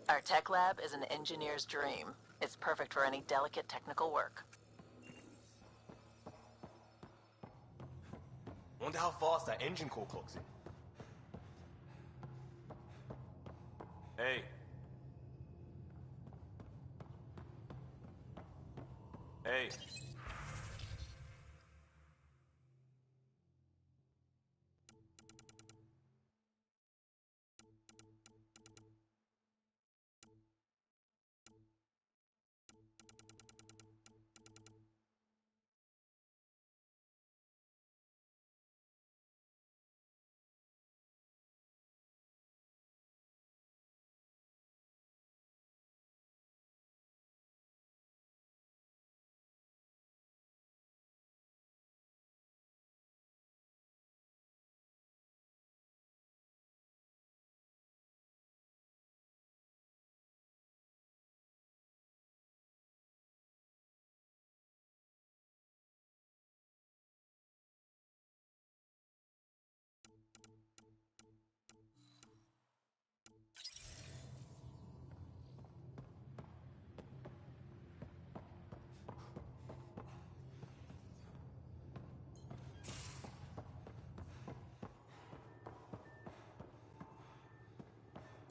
Our tech lab is an engineer's dream. It's perfect for any delicate technical work. Wonder how fast that engine core clocks in. Hey. Hey.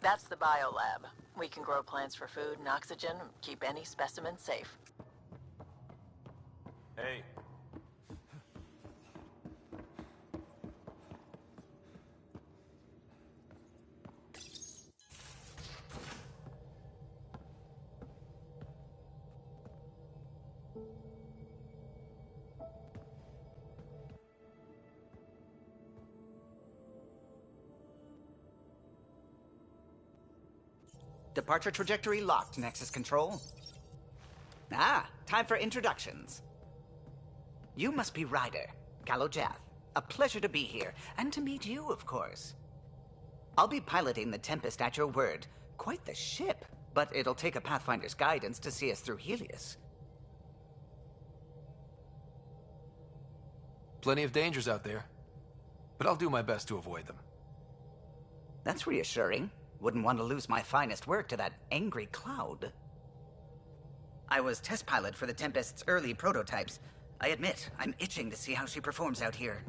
That's the biolab. We can grow plants for food and oxygen, keep any specimen safe. Hey. Departure trajectory locked, Nexus Control. Ah, time for introductions. You must be Ryder, Kalojath. A pleasure to be here, and to meet you, of course. I'll be piloting the Tempest at your word. Quite the ship, but it'll take a Pathfinder's guidance to see us through Helios. Plenty of dangers out there, but I'll do my best to avoid them. That's reassuring. Wouldn't want to lose my finest work to that angry cloud. I was test pilot for the Tempest's early prototypes. I admit, I'm itching to see how she performs out here.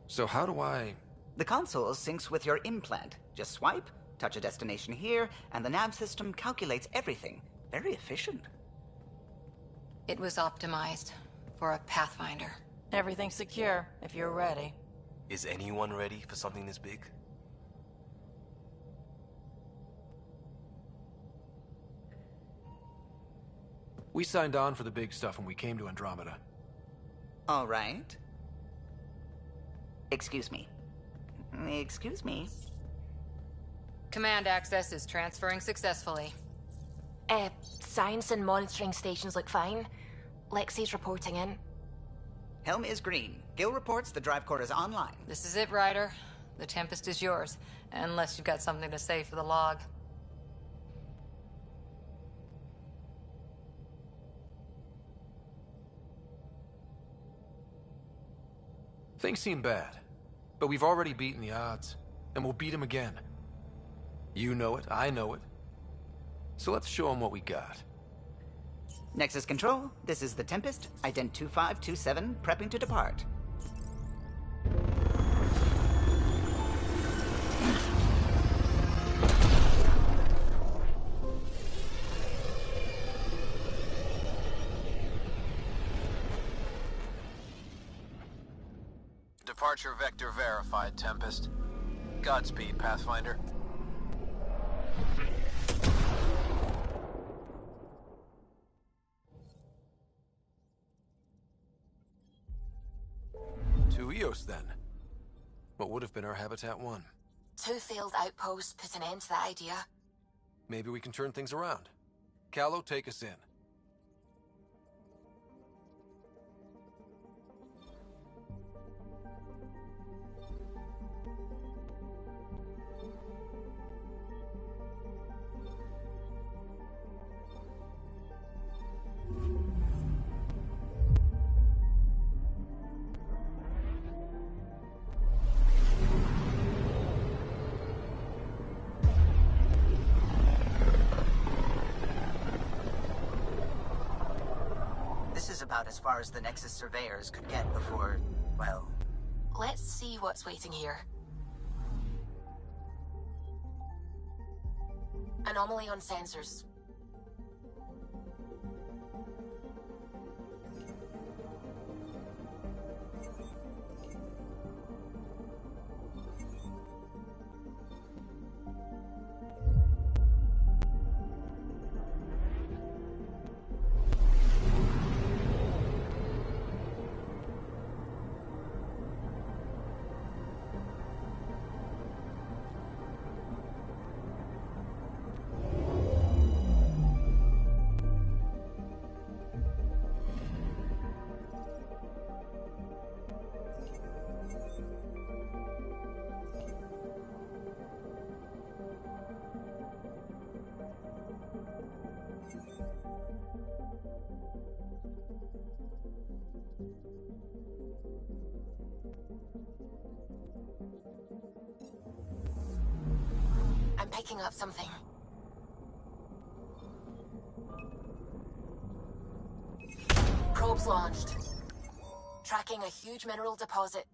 So how do I... The console syncs with your implant. Just swipe, touch a destination here, and the nav system calculates everything. Very efficient. It was optimized for a Pathfinder. Everything's secure, if you're ready. Is anyone ready for something this big? We signed on for the big stuff when we came to Andromeda. All right. Excuse me. Excuse me. Command access is transferring successfully. Science and monitoring stations look fine. Lexi's reporting in. Helm is green. Gil reports the drive core is online. This is it, Ryder. The Tempest is yours, unless you've got something to say for the log. Things seem bad, but we've already beaten the odds, and we'll beat them again. You know it, I know it. So let's show them what we got. Nexus Control, this is the Tempest, Ident 2527, prepping to depart. Departure vector verified, Tempest. Godspeed, Pathfinder. To Eos, then. What would have been our Habitat 1. 2 failed outposts put an end to that idea. Maybe we can turn things around. Callow, take us in. about as far as the Nexus surveyors could get before, well... Let's see what's waiting here. Anomaly on sensors. I'm picking up something. Probes launched. Tracking a huge mineral deposit.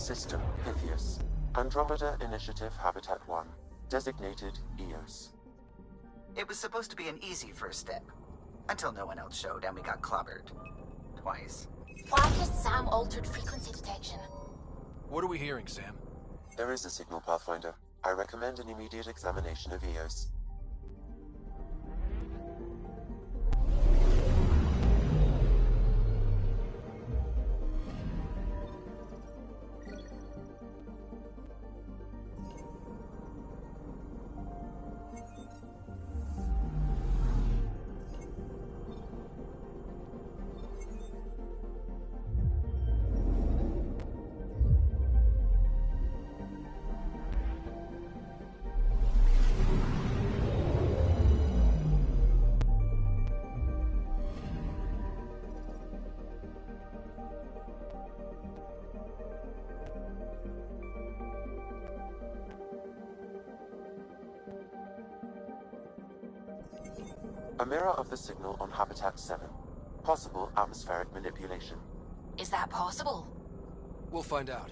System Pythias. Andromeda Initiative Habitat 1. Designated EOS. It was supposed to be an easy first step. Until no one else showed and we got clobbered. Twice. Why has Sam altered frequency detection? What are we hearing, Sam? There is a signal, Pathfinder. I recommend an immediate examination of EOS. A mirror of the signal on Habitat 7. Possible atmospheric manipulation. Is that possible? We'll find out.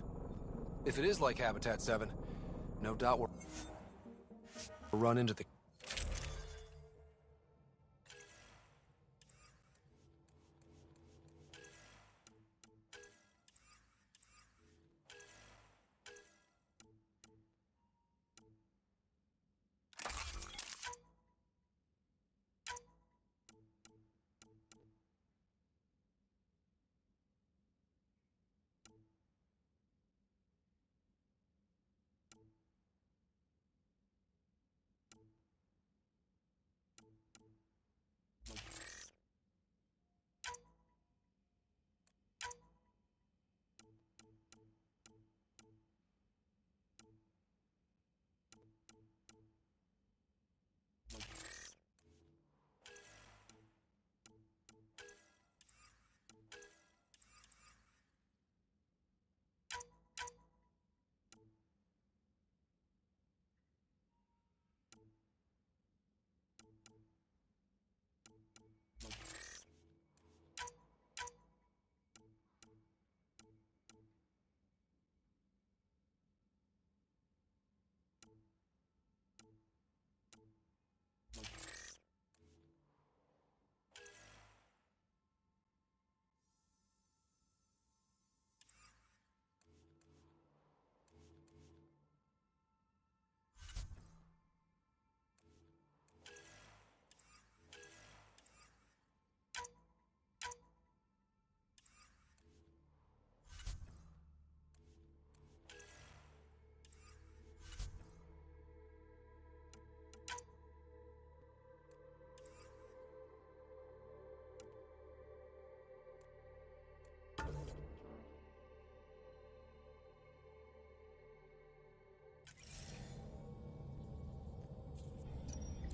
If it is like Habitat 7, no doubt we'll run into the...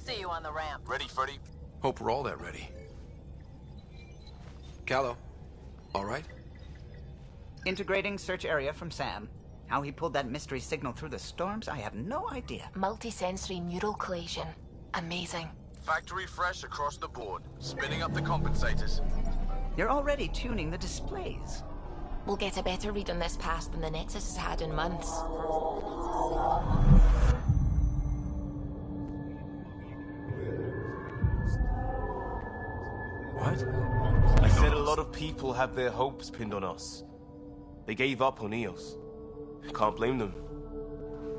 See you on the ramp. Ready, Freddy? Hope we're all that ready. Callow, all right? Integrating search area from Sam. How he pulled that mystery signal through the storms, I have no idea. Multisensory neural collation. Amazing. Factory fresh across the board. Spinning up the compensators. You're already tuning the displays. We'll get a better read on this pass than the Nexus has had in months. What? I said a lot of people have their hopes pinned on us. They gave up on EOS. Can't blame them.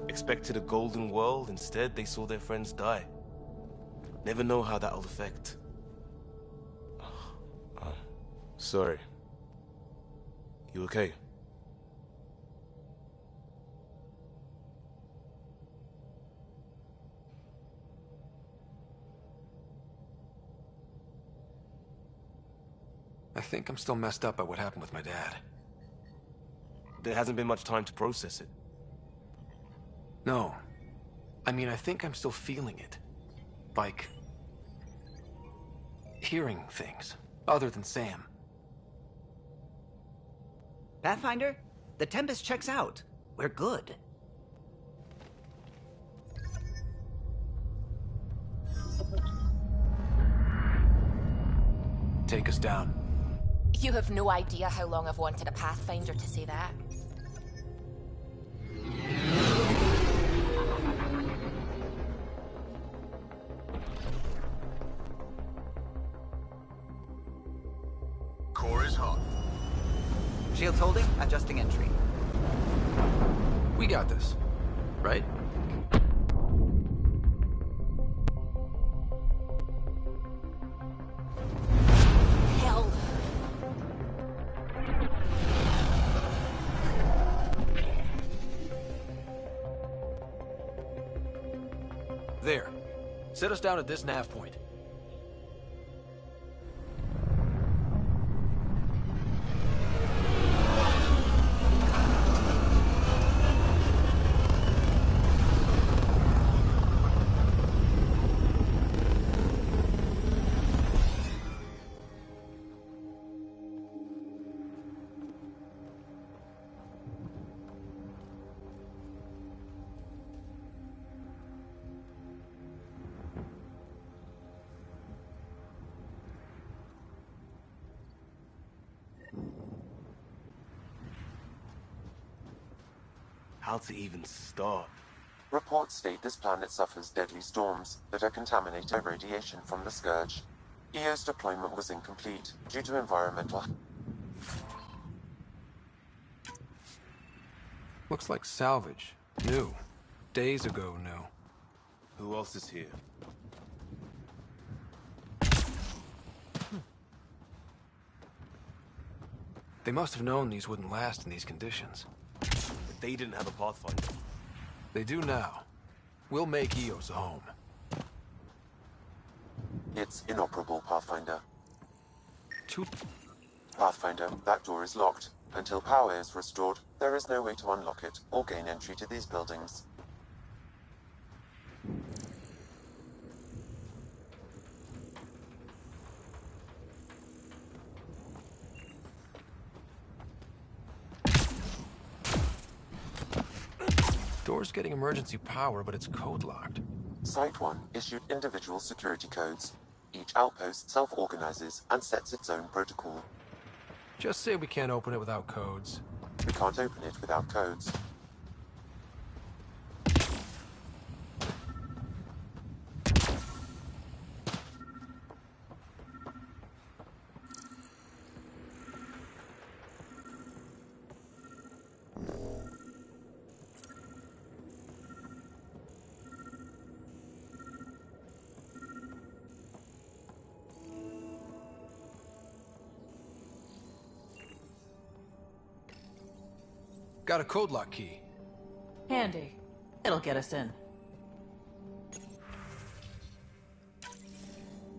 Expected a golden world, instead they saw their friends die. Never know how that'll affect. Sorry. You okay? I think I'm still messed up by what happened with my dad. There hasn't been much time to process it. No. I mean, I think I'm still feeling it. Like... hearing things, other than Sam. Pathfinder, the Tempest checks out. We're good. Take us down. You have no idea how long I've wanted a Pathfinder to say that. Shields holding, adjusting entry. We got this, right? Hell. There. Set us down at this nav point. How to even start? Reports state this planet suffers deadly storms that are contaminated by radiation from the Scourge. EO's deployment was incomplete due to environmental... Looks like salvage. New. Days ago, new. Who else is here? They must have known these wouldn't last in these conditions. But they didn't have a Pathfinder. They do now. We'll make Eos a home. It's inoperable, Pathfinder. Two... Pathfinder, that door is locked. Until power is restored, there is no way to unlock it or gain entry to these buildings. Door's getting emergency power, but it's code locked. Site 1 issued individual security codes. Each outpost self-organizes and sets its own protocol. Just say we can't open it without codes. We can't open it without codes. Got a code lock key. Handy. It'll get us in.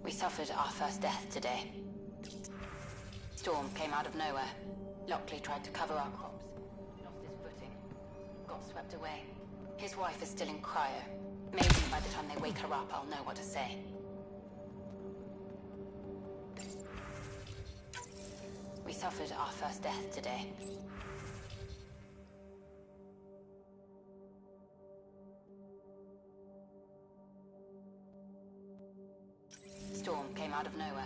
We suffered our first death today. Storm came out of nowhere. Lockley tried to cover our crops. Lost his footing. Got swept away. His wife is still in cryo. Maybe by the time they wake her up, I'll know what to say. We suffered our first death today. Storm came out of nowhere.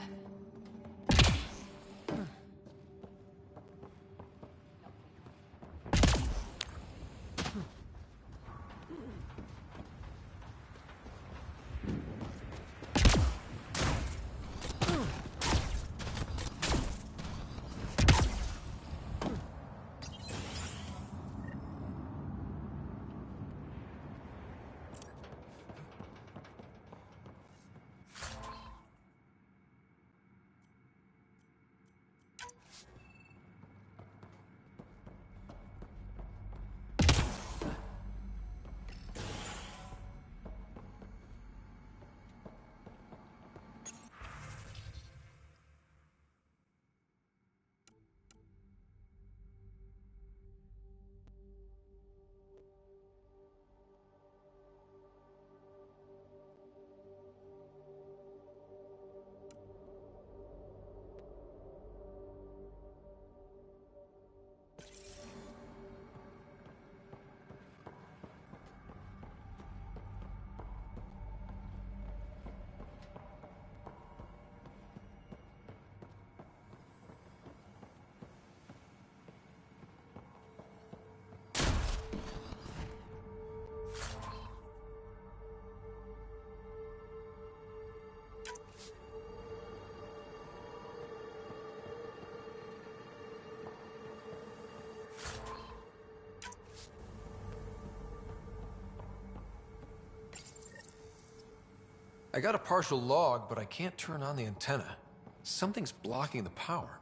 I got a partial log, but I can't turn on the antenna. Something's blocking the power.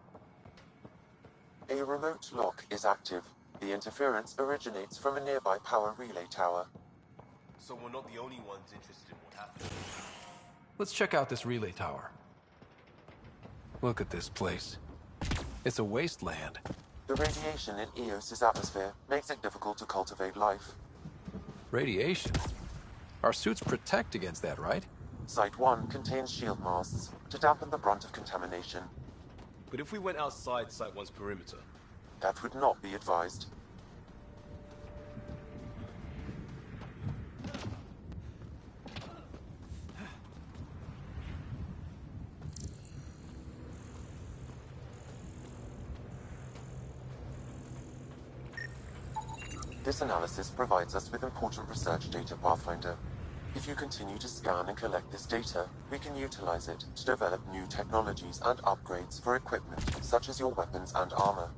A remote lock is active. The interference originates from a nearby power relay tower. So we're not the only ones interested in what happened. Let's check out this relay tower. Look at this place. It's a wasteland. The radiation in Eos's atmosphere makes it difficult to cultivate life. Radiation? Our suits protect against that, right? Site 1 contains shield masts to dampen the brunt of contamination. But if we went outside Site 1's perimeter? That would not be advised. This analysis provides us with important research data, Pathfinder. If you continue to scan and collect this data, we can utilize it to develop new technologies and upgrades for equipment, such as your weapons and armor.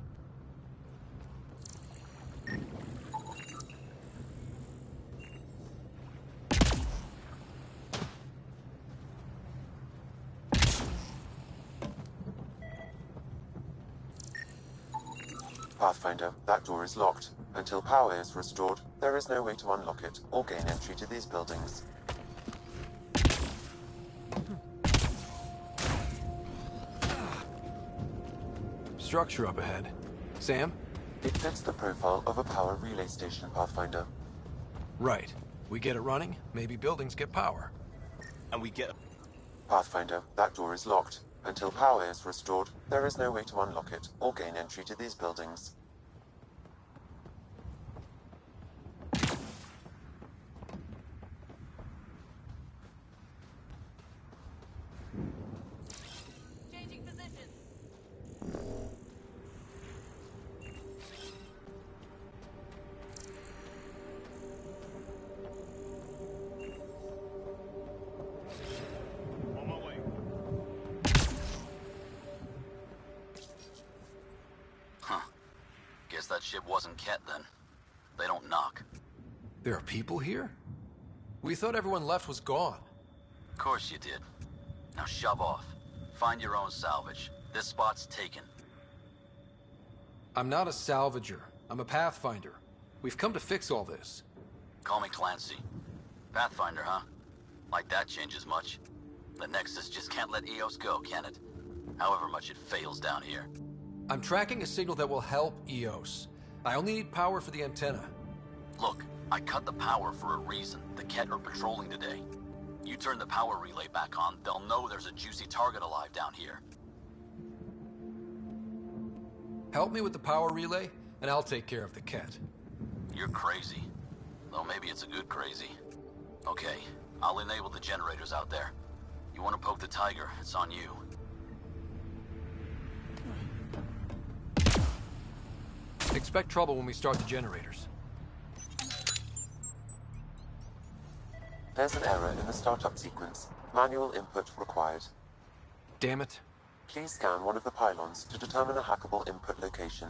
Pathfinder, that door is locked. Until power is restored, there is no way to unlock it or gain entry to these buildings. Structure up ahead. Sam? It fits the profile of a power relay station, Pathfinder. Right. We get it running, maybe buildings get power. And we get... Pathfinder, that door is locked. Until power is restored, there is no way to unlock it or gain entry to these buildings. Changing positions. On my way. Huh. Guess that ship wasn't Ket then. They don't knock. There are people here? We thought everyone left was gone. Of course you did. Now shove off. Find your own salvage. This spot's taken. I'm not a salvager. I'm a pathfinder. We've come to fix all this. Call me Clancy. Pathfinder, huh? Like that changes much. The Nexus just can't let Eos go, can it? However much it fails down here. I'm tracking a signal that will help Eos. I only need power for the antenna. Look, I cut the power for a reason. The Ket are patrolling today. You turn the power relay back on, they'll know there's a juicy target alive down here. Help me with the power relay, and I'll take care of the Ket. You're crazy. Though maybe it's a good crazy. Okay, I'll enable the generators out there. You want to poke the tiger, it's on you. Expect trouble when we start the generators. There's an error in the startup sequence. Manual input required. Damn it. Please scan one of the pylons to determine a hackable input location.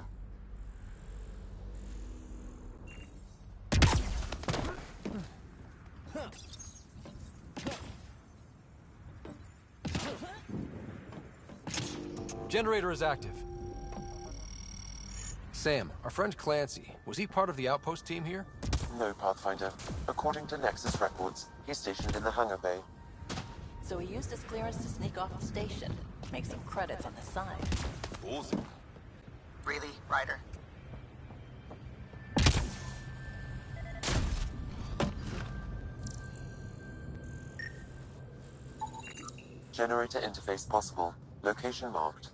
Generator is active. Sam, our friend Clancy, was he part of the outpost team here? No, Pathfinder. According to Nexus records, he's stationed in the hangar bay. So he used his clearance to sneak off the station. Make some credits on the side. Ballsy. Really, Ryder? Generator interface possible. Location marked.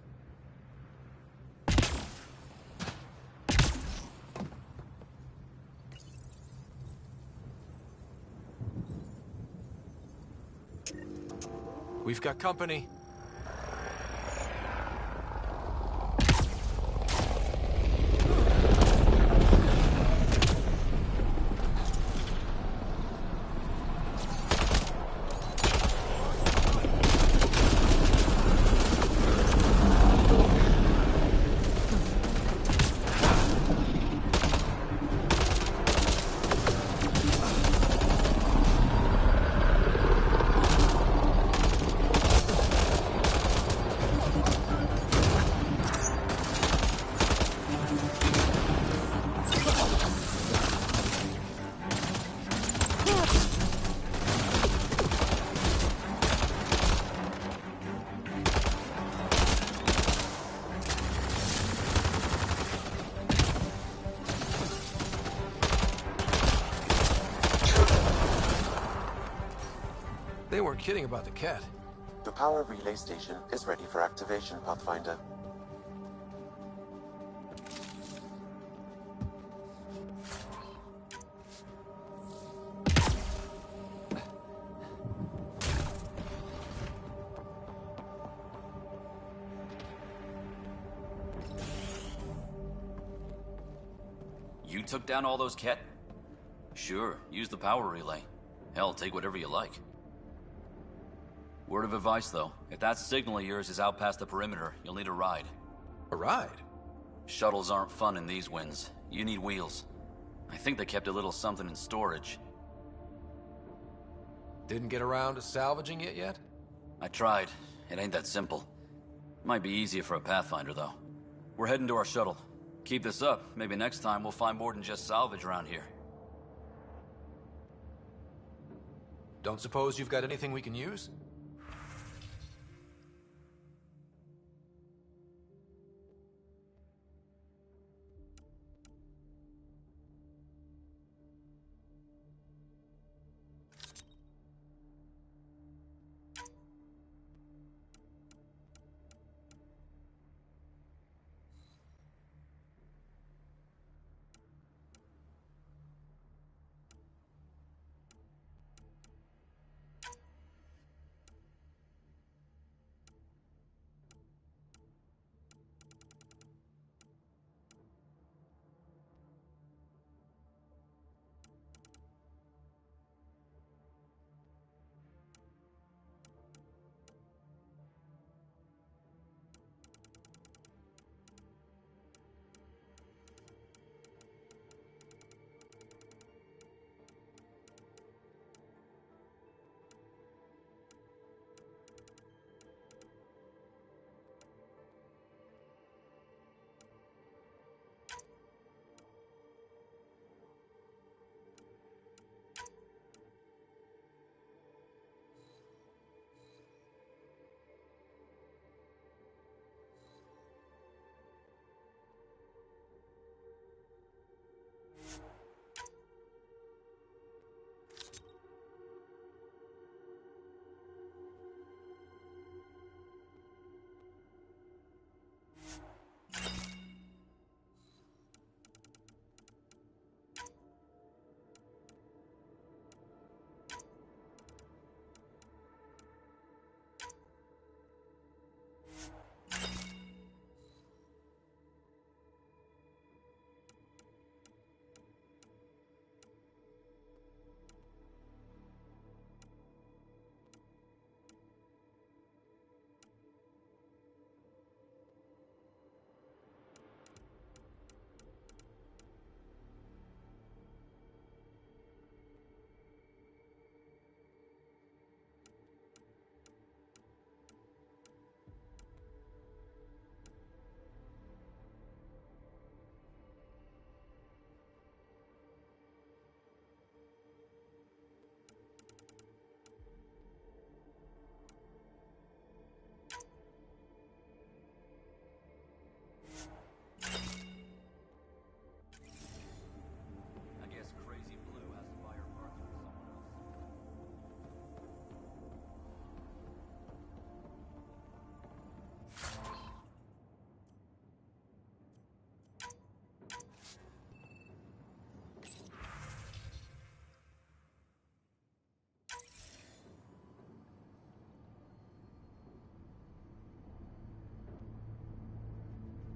We've got company. kidding about the cat. The power relay station is ready for activation, Pathfinder. You took down all those Ket? Sure, use the power relay. Hell, take whatever you like. Word of advice, though. If that signal of yours is out past the perimeter, you'll need a ride. A ride? Shuttles aren't fun in these winds. You need wheels. I think they kept a little something in storage. Didn't get around to salvaging it yet? I tried. It ain't that simple. Might be easier for a Pathfinder, though. We're heading to our shuttle. Keep this up. Maybe next time we'll find more than just salvage around here. Don't suppose you've got anything we can use?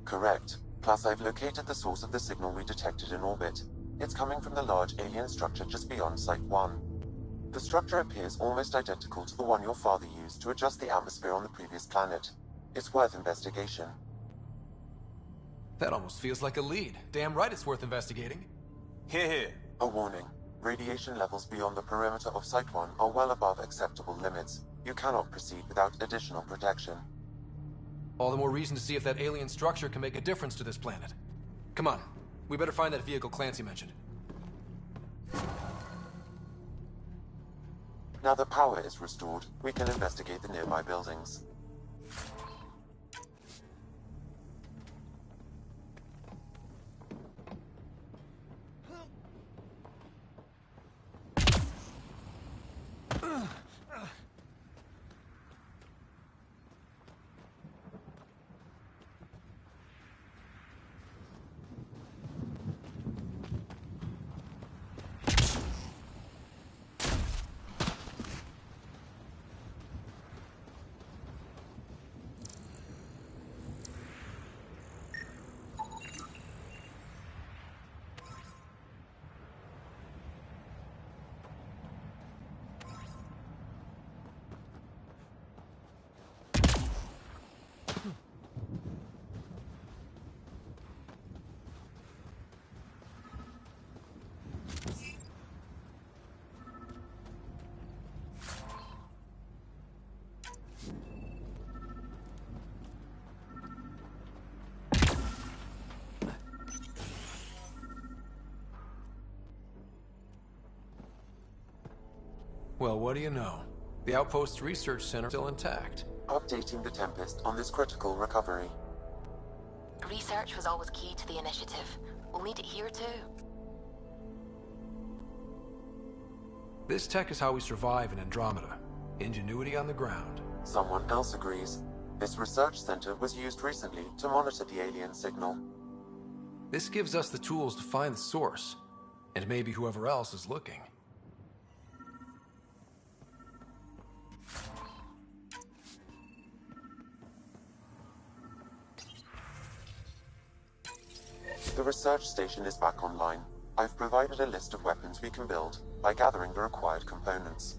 Correct. Plus, I've located the source of the signal we detected in orbit. It's coming from the large alien structure just beyond Site 1. The structure appears almost identical to the one your father used to adjust the atmosphere on the previous planet. It's worth investigation. That almost feels like a lead. Damn right it's worth investigating. Here. A warning. Radiation levels beyond the perimeter of Site 1 are well above acceptable limits. You cannot proceed without additional protection. All the more reason to see if that alien structure can make a difference to this planet. Come on, we better find that vehicle Clancy mentioned. Now the power is restored, we can investigate the nearby buildings. Well, what do you know? The Outpost Research Center is still intact. Updating the Tempest on this critical recovery. Research was always key to the initiative. We'll need it here too. This tech is how we survive in Andromeda. Ingenuity on the ground. Someone else agrees. This research center was used recently to monitor the alien signal. This gives us the tools to find the source, and maybe whoever else is looking. The research station is back online. I've provided a list of weapons we can build by gathering the required components.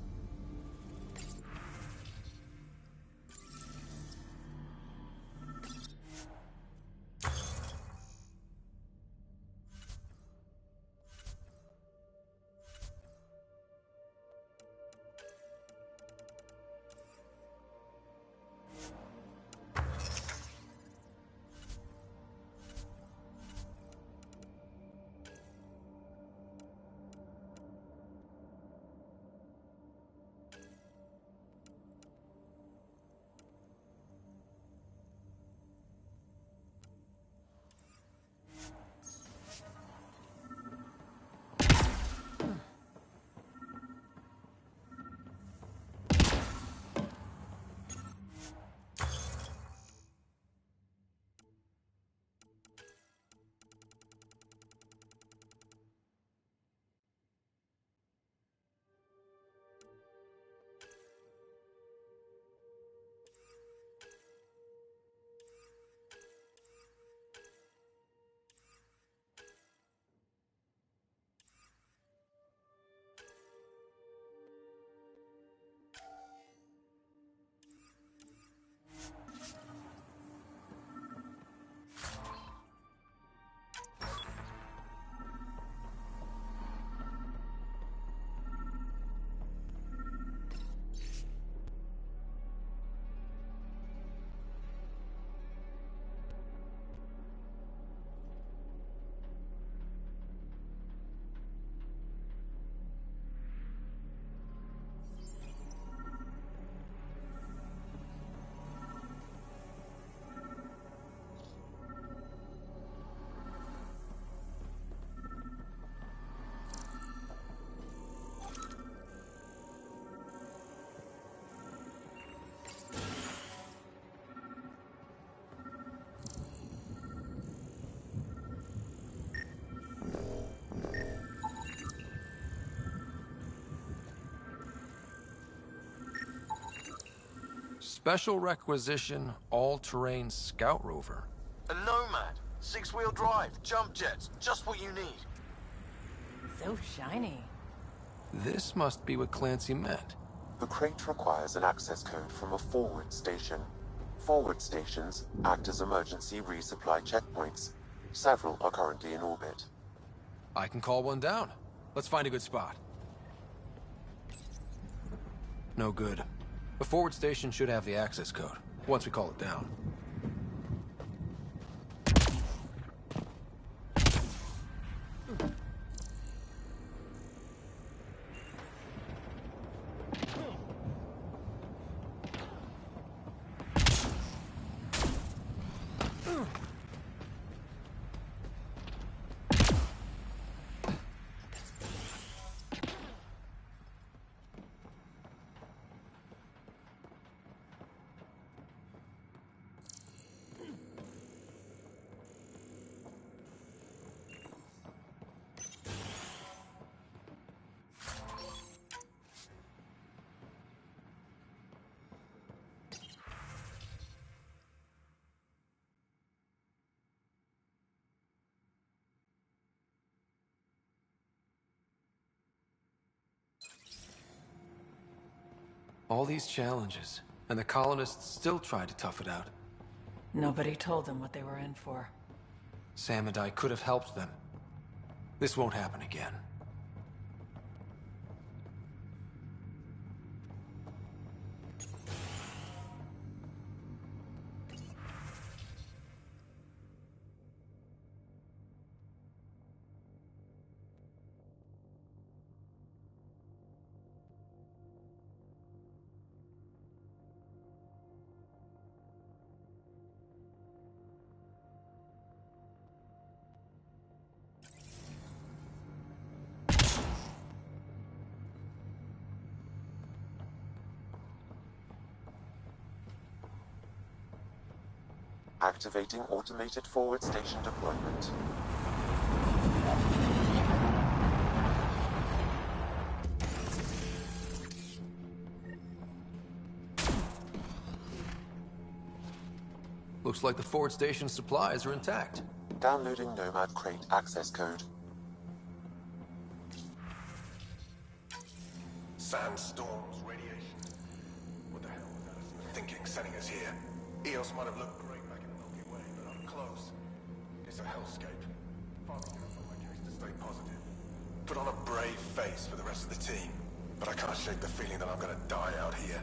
Special requisition, all-terrain scout rover. A Nomad. 6-wheel drive, jump jets, just what you need. So shiny. This must be what Clancy meant. The crate requires an access code from a forward station. Forward stations act as emergency resupply checkpoints. Several are currently in orbit. I can call one down. Let's find a good spot. No good. The forward station should have the access code, once we call it down. All these challenges, and the colonists still tried to tough it out. Nobody told them what they were in for. Sam and I could have helped them. This won't happen again. Activating automated forward station deployment. Looks like the forward station supplies are intact. Downloading Nomad Crate access code. Sandstorms, radiation. What the hell was Addison thinking sending us here? Eos might have looked great back in the Milky Way, but up close, it's a hellscape. Far too good for my case to stay positive. Put on a brave face for the rest of the team, but I can't shake the feeling that I'm gonna die out here.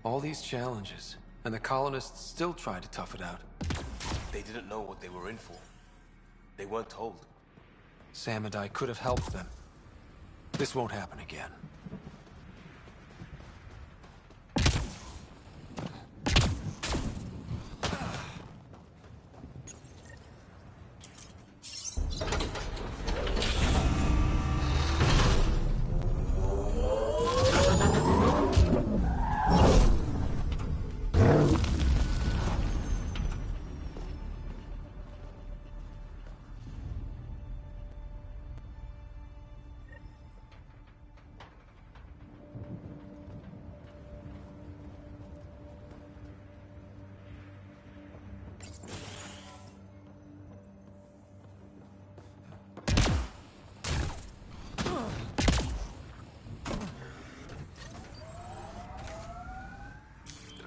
All these challenges, and the colonists still trying to tough it out. They didn't know what they were in for. They weren't told. Sam and I could have helped them. This won't happen again.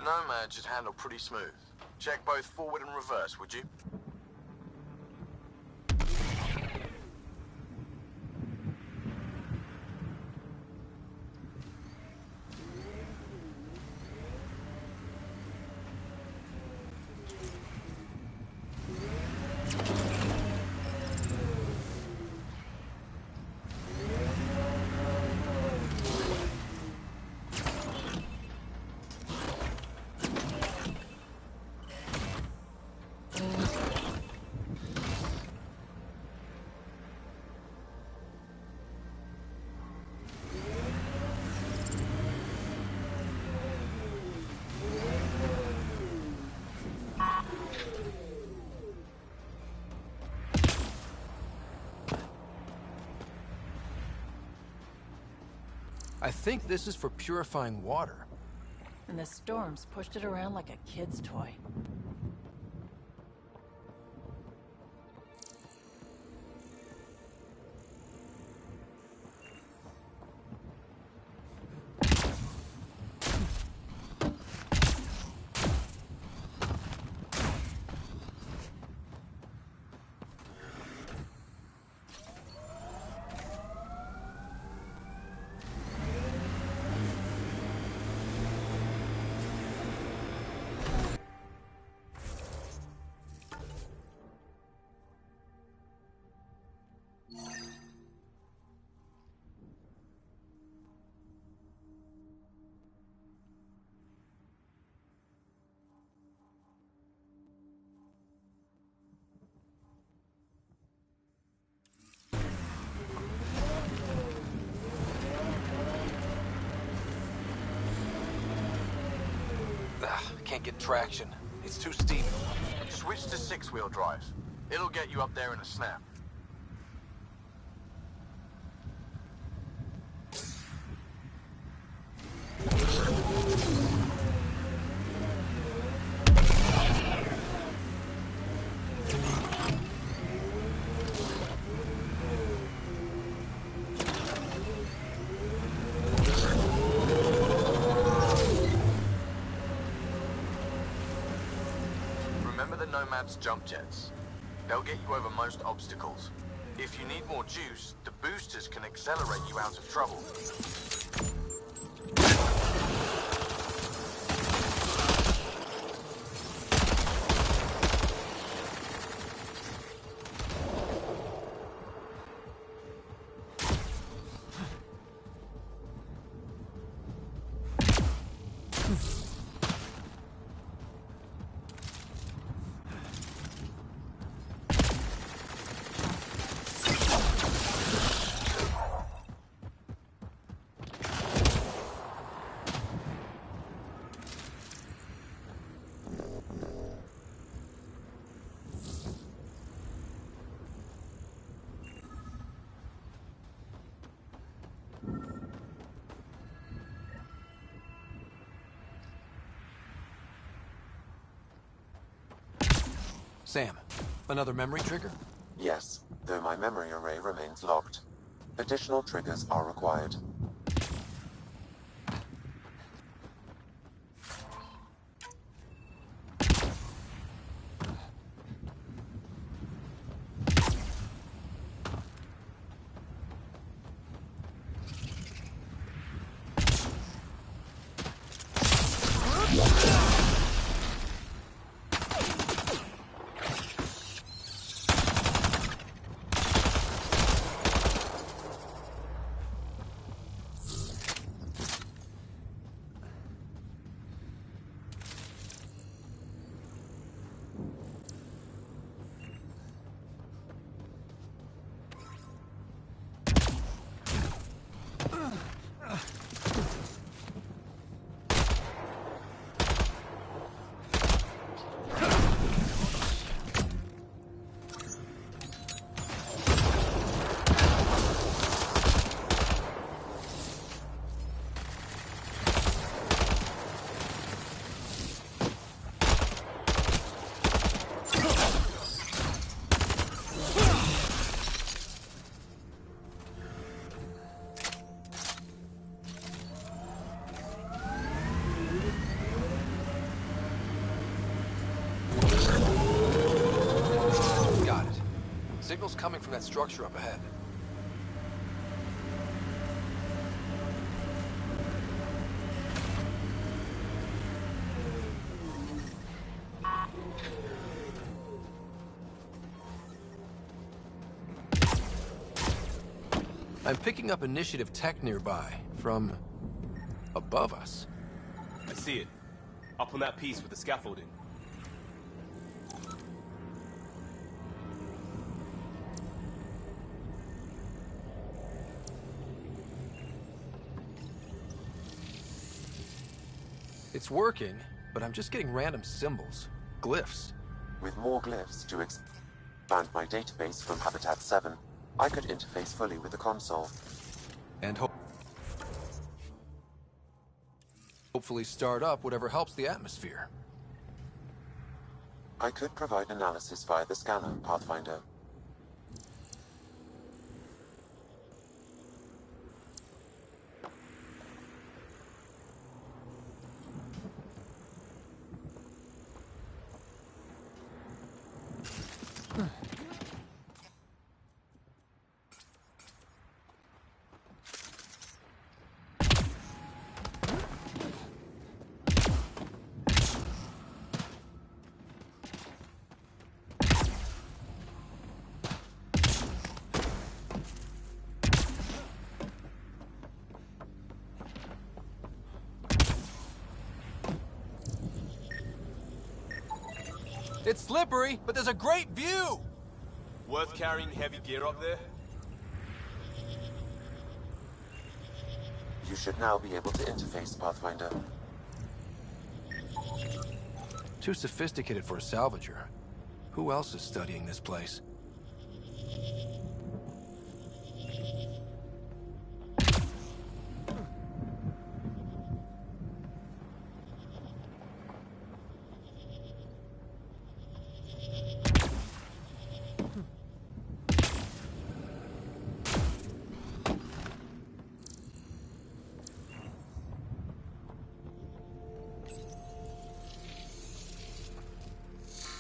Nomad should handle pretty smooth. Check both forward and reverse, would you? I think this is for purifying water. And the storms pushed it around like a kid's toy. Can't get traction. It's too steep. Switch to 6-wheel drive. It'll get you up there in a snap. the Nomad's jump jets. They'll get you over most obstacles. If you need more juice, the boosters can accelerate you out of trouble. Sam, another memory trigger? Yes, though my memory array remains locked. Additional triggers are required. Signal's coming from that structure up ahead. I'm picking up initiative tech nearby, from above us. I see it. Up on that piece with the scaffolding. It's working, but I'm just getting random symbols, glyphs. With more glyphs to expand my database from Habitat 7, I could interface fully with the console. And hopefully start up whatever helps the atmosphere. I could provide analysis via the scanner, Pathfinder. It's slippery, but there's a great view! Worth carrying heavy gear up there? You should now be able to interface, Pathfinder. Too sophisticated for a salvager. Who else is studying this place?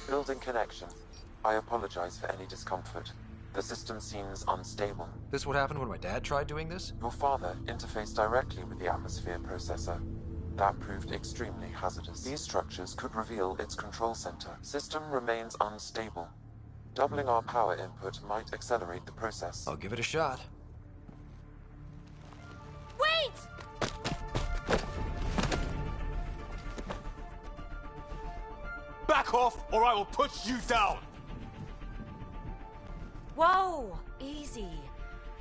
Building connection. I apologize for any discomfort. The system seems unstable. This what happened when my dad tried doing this? Your father interfaced directly with the atmosphere processor. That proved extremely hazardous. These structures could reveal its control center. System remains unstable. Doubling our power input might accelerate the process. I'll give it a shot. Wait! Back off, or I will put you down! Whoa! Easy.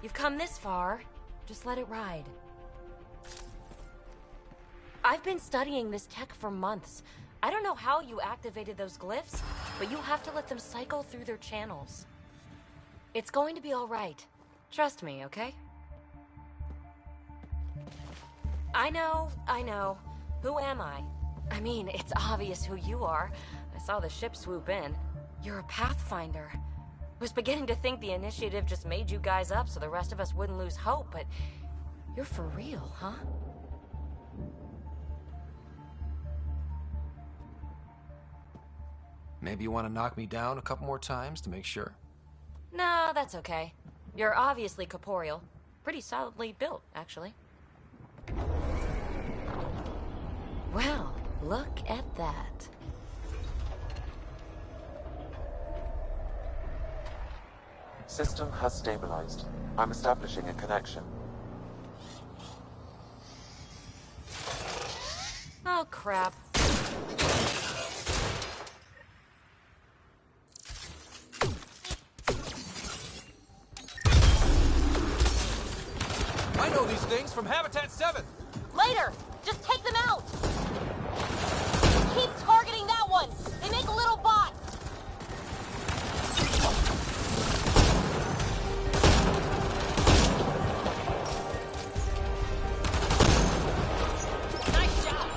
You've come this far. Just let it ride. I've been studying this tech for months. I don't know how you activated those glyphs, but you have to let them cycle through their channels. It's going to be all right. Trust me, okay? I know. Who am I? I mean, it's obvious who you are. I saw the ship swoop in. You're a Pathfinder. I was beginning to think the initiative just made you guys up so the rest of us wouldn't lose hope, but you're for real, huh? Maybe you want to knock me down a couple more times to make sure? No, that's okay. You're obviously corporeal. Pretty solidly built, actually. Well, look at that. System has stabilized. I'm establishing a connection. Oh, crap. I know these things from Habitat 7! Later! Just take them out! Keep targeting that one! They make little bots! Nice job!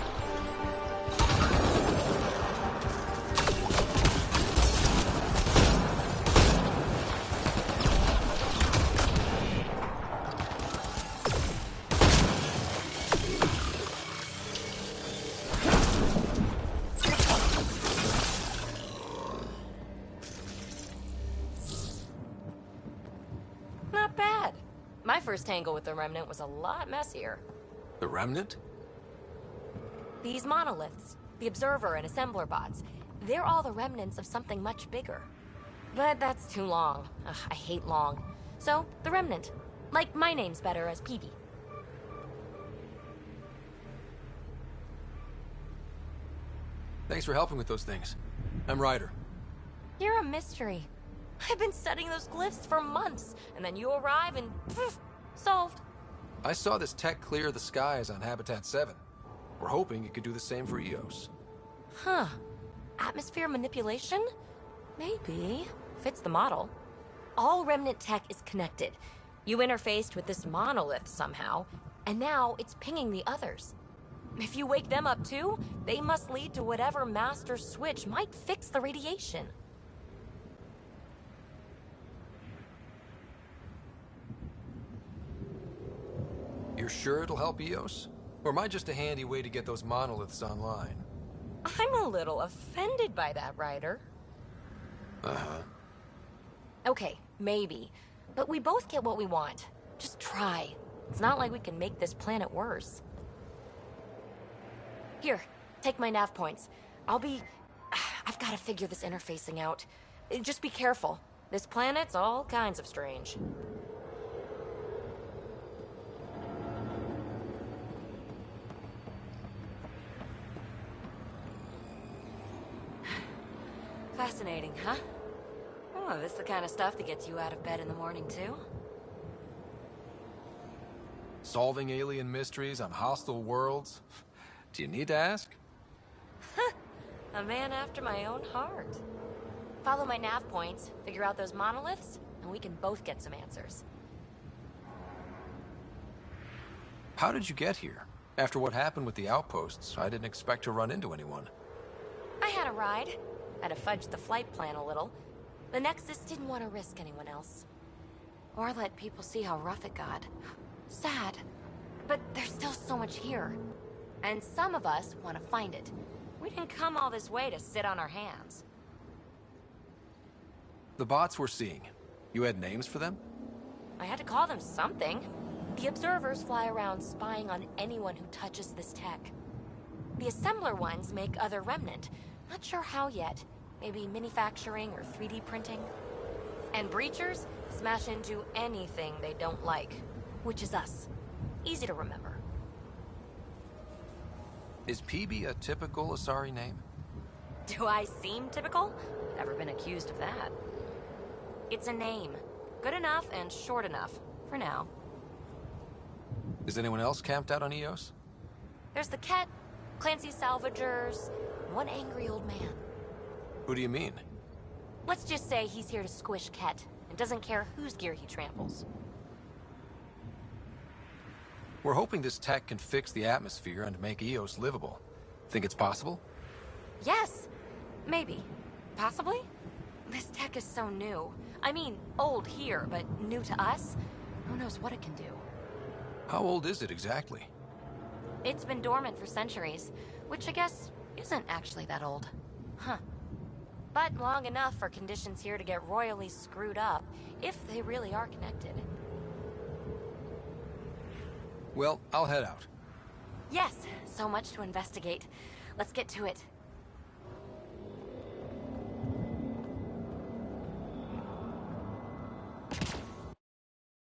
Not bad. My first tangle with the Remnant was a lot messier. The Remnant? These monoliths, the Observer and Assembler bots, they're all the remnants of something much bigger. But that's too long. Ugh, I hate long. So, the Remnant. Like, my name's better as Peavy. Thanks for helping with those things. I'm Ryder. You're a mystery. I've been studying those glyphs for months, and then you arrive and poof, solved. I saw this tech clear the skies on Habitat 7. We're hoping it could do the same for EOS. Huh. Atmosphere manipulation? Maybe. Fits the model. All Remnant tech is connected. You interfaced with this monolith somehow, and now it's pinging the others. If you wake them up too, they must lead to whatever master switch might fix the radiation. You're sure it'll help EOS? Or am I just a handy way to get those monoliths online? I'm a little offended by that, Ryder. Uh-huh. Okay, maybe. But we both get what we want. Just try. It's not like we can make this planet worse. Here, take my nav points. I've got to figure this interfacing out. Just be careful. This planet's all kinds of strange. Fascinating, huh? Oh, this is the kind of stuff that gets you out of bed in the morning, too? Solving alien mysteries on hostile worlds? Do you need to ask? A man after my own heart. Follow my nav points, figure out those monoliths, and we can both get some answers. How did you get here? After what happened with the outposts, I didn't expect to run into anyone. I had a ride. Had to fudge the flight plan a little. The Nexus didn't want to risk anyone else. Or let people see how rough it got. Sad. But there's still so much here. And some of us want to find it. We didn't come all this way to sit on our hands. The bots we're seeing, you had names for them? I had to call them something. The observers fly around spying on anyone who touches this tech. The assembler ones make other remnant. Not sure how yet. Maybe manufacturing or 3D printing. And breachers smash into anything they don't like, which is us. Easy to remember. Is PB a typical Asari name? Do I seem typical? Never been accused of that. It's a name. Good enough and short enough, for now. Is anyone else camped out on Eos? There's the Ket, Clancy Salvagers, one angry old man. Who do you mean? Let's just say he's here to squish Ket, and doesn't care whose gear he tramples. We're hoping this tech can fix the atmosphere and make Eos livable. Think it's possible? Yes! Maybe. Possibly? This tech is so new. I mean, old here, but new to us? Who knows what it can do? How old is it exactly? It's been dormant for centuries, which I guess isn't actually that old. Huh. But long enough for conditions here to get royally screwed up, if they really are connected. Well, I'll head out. Yes, so much to investigate. Let's get to it.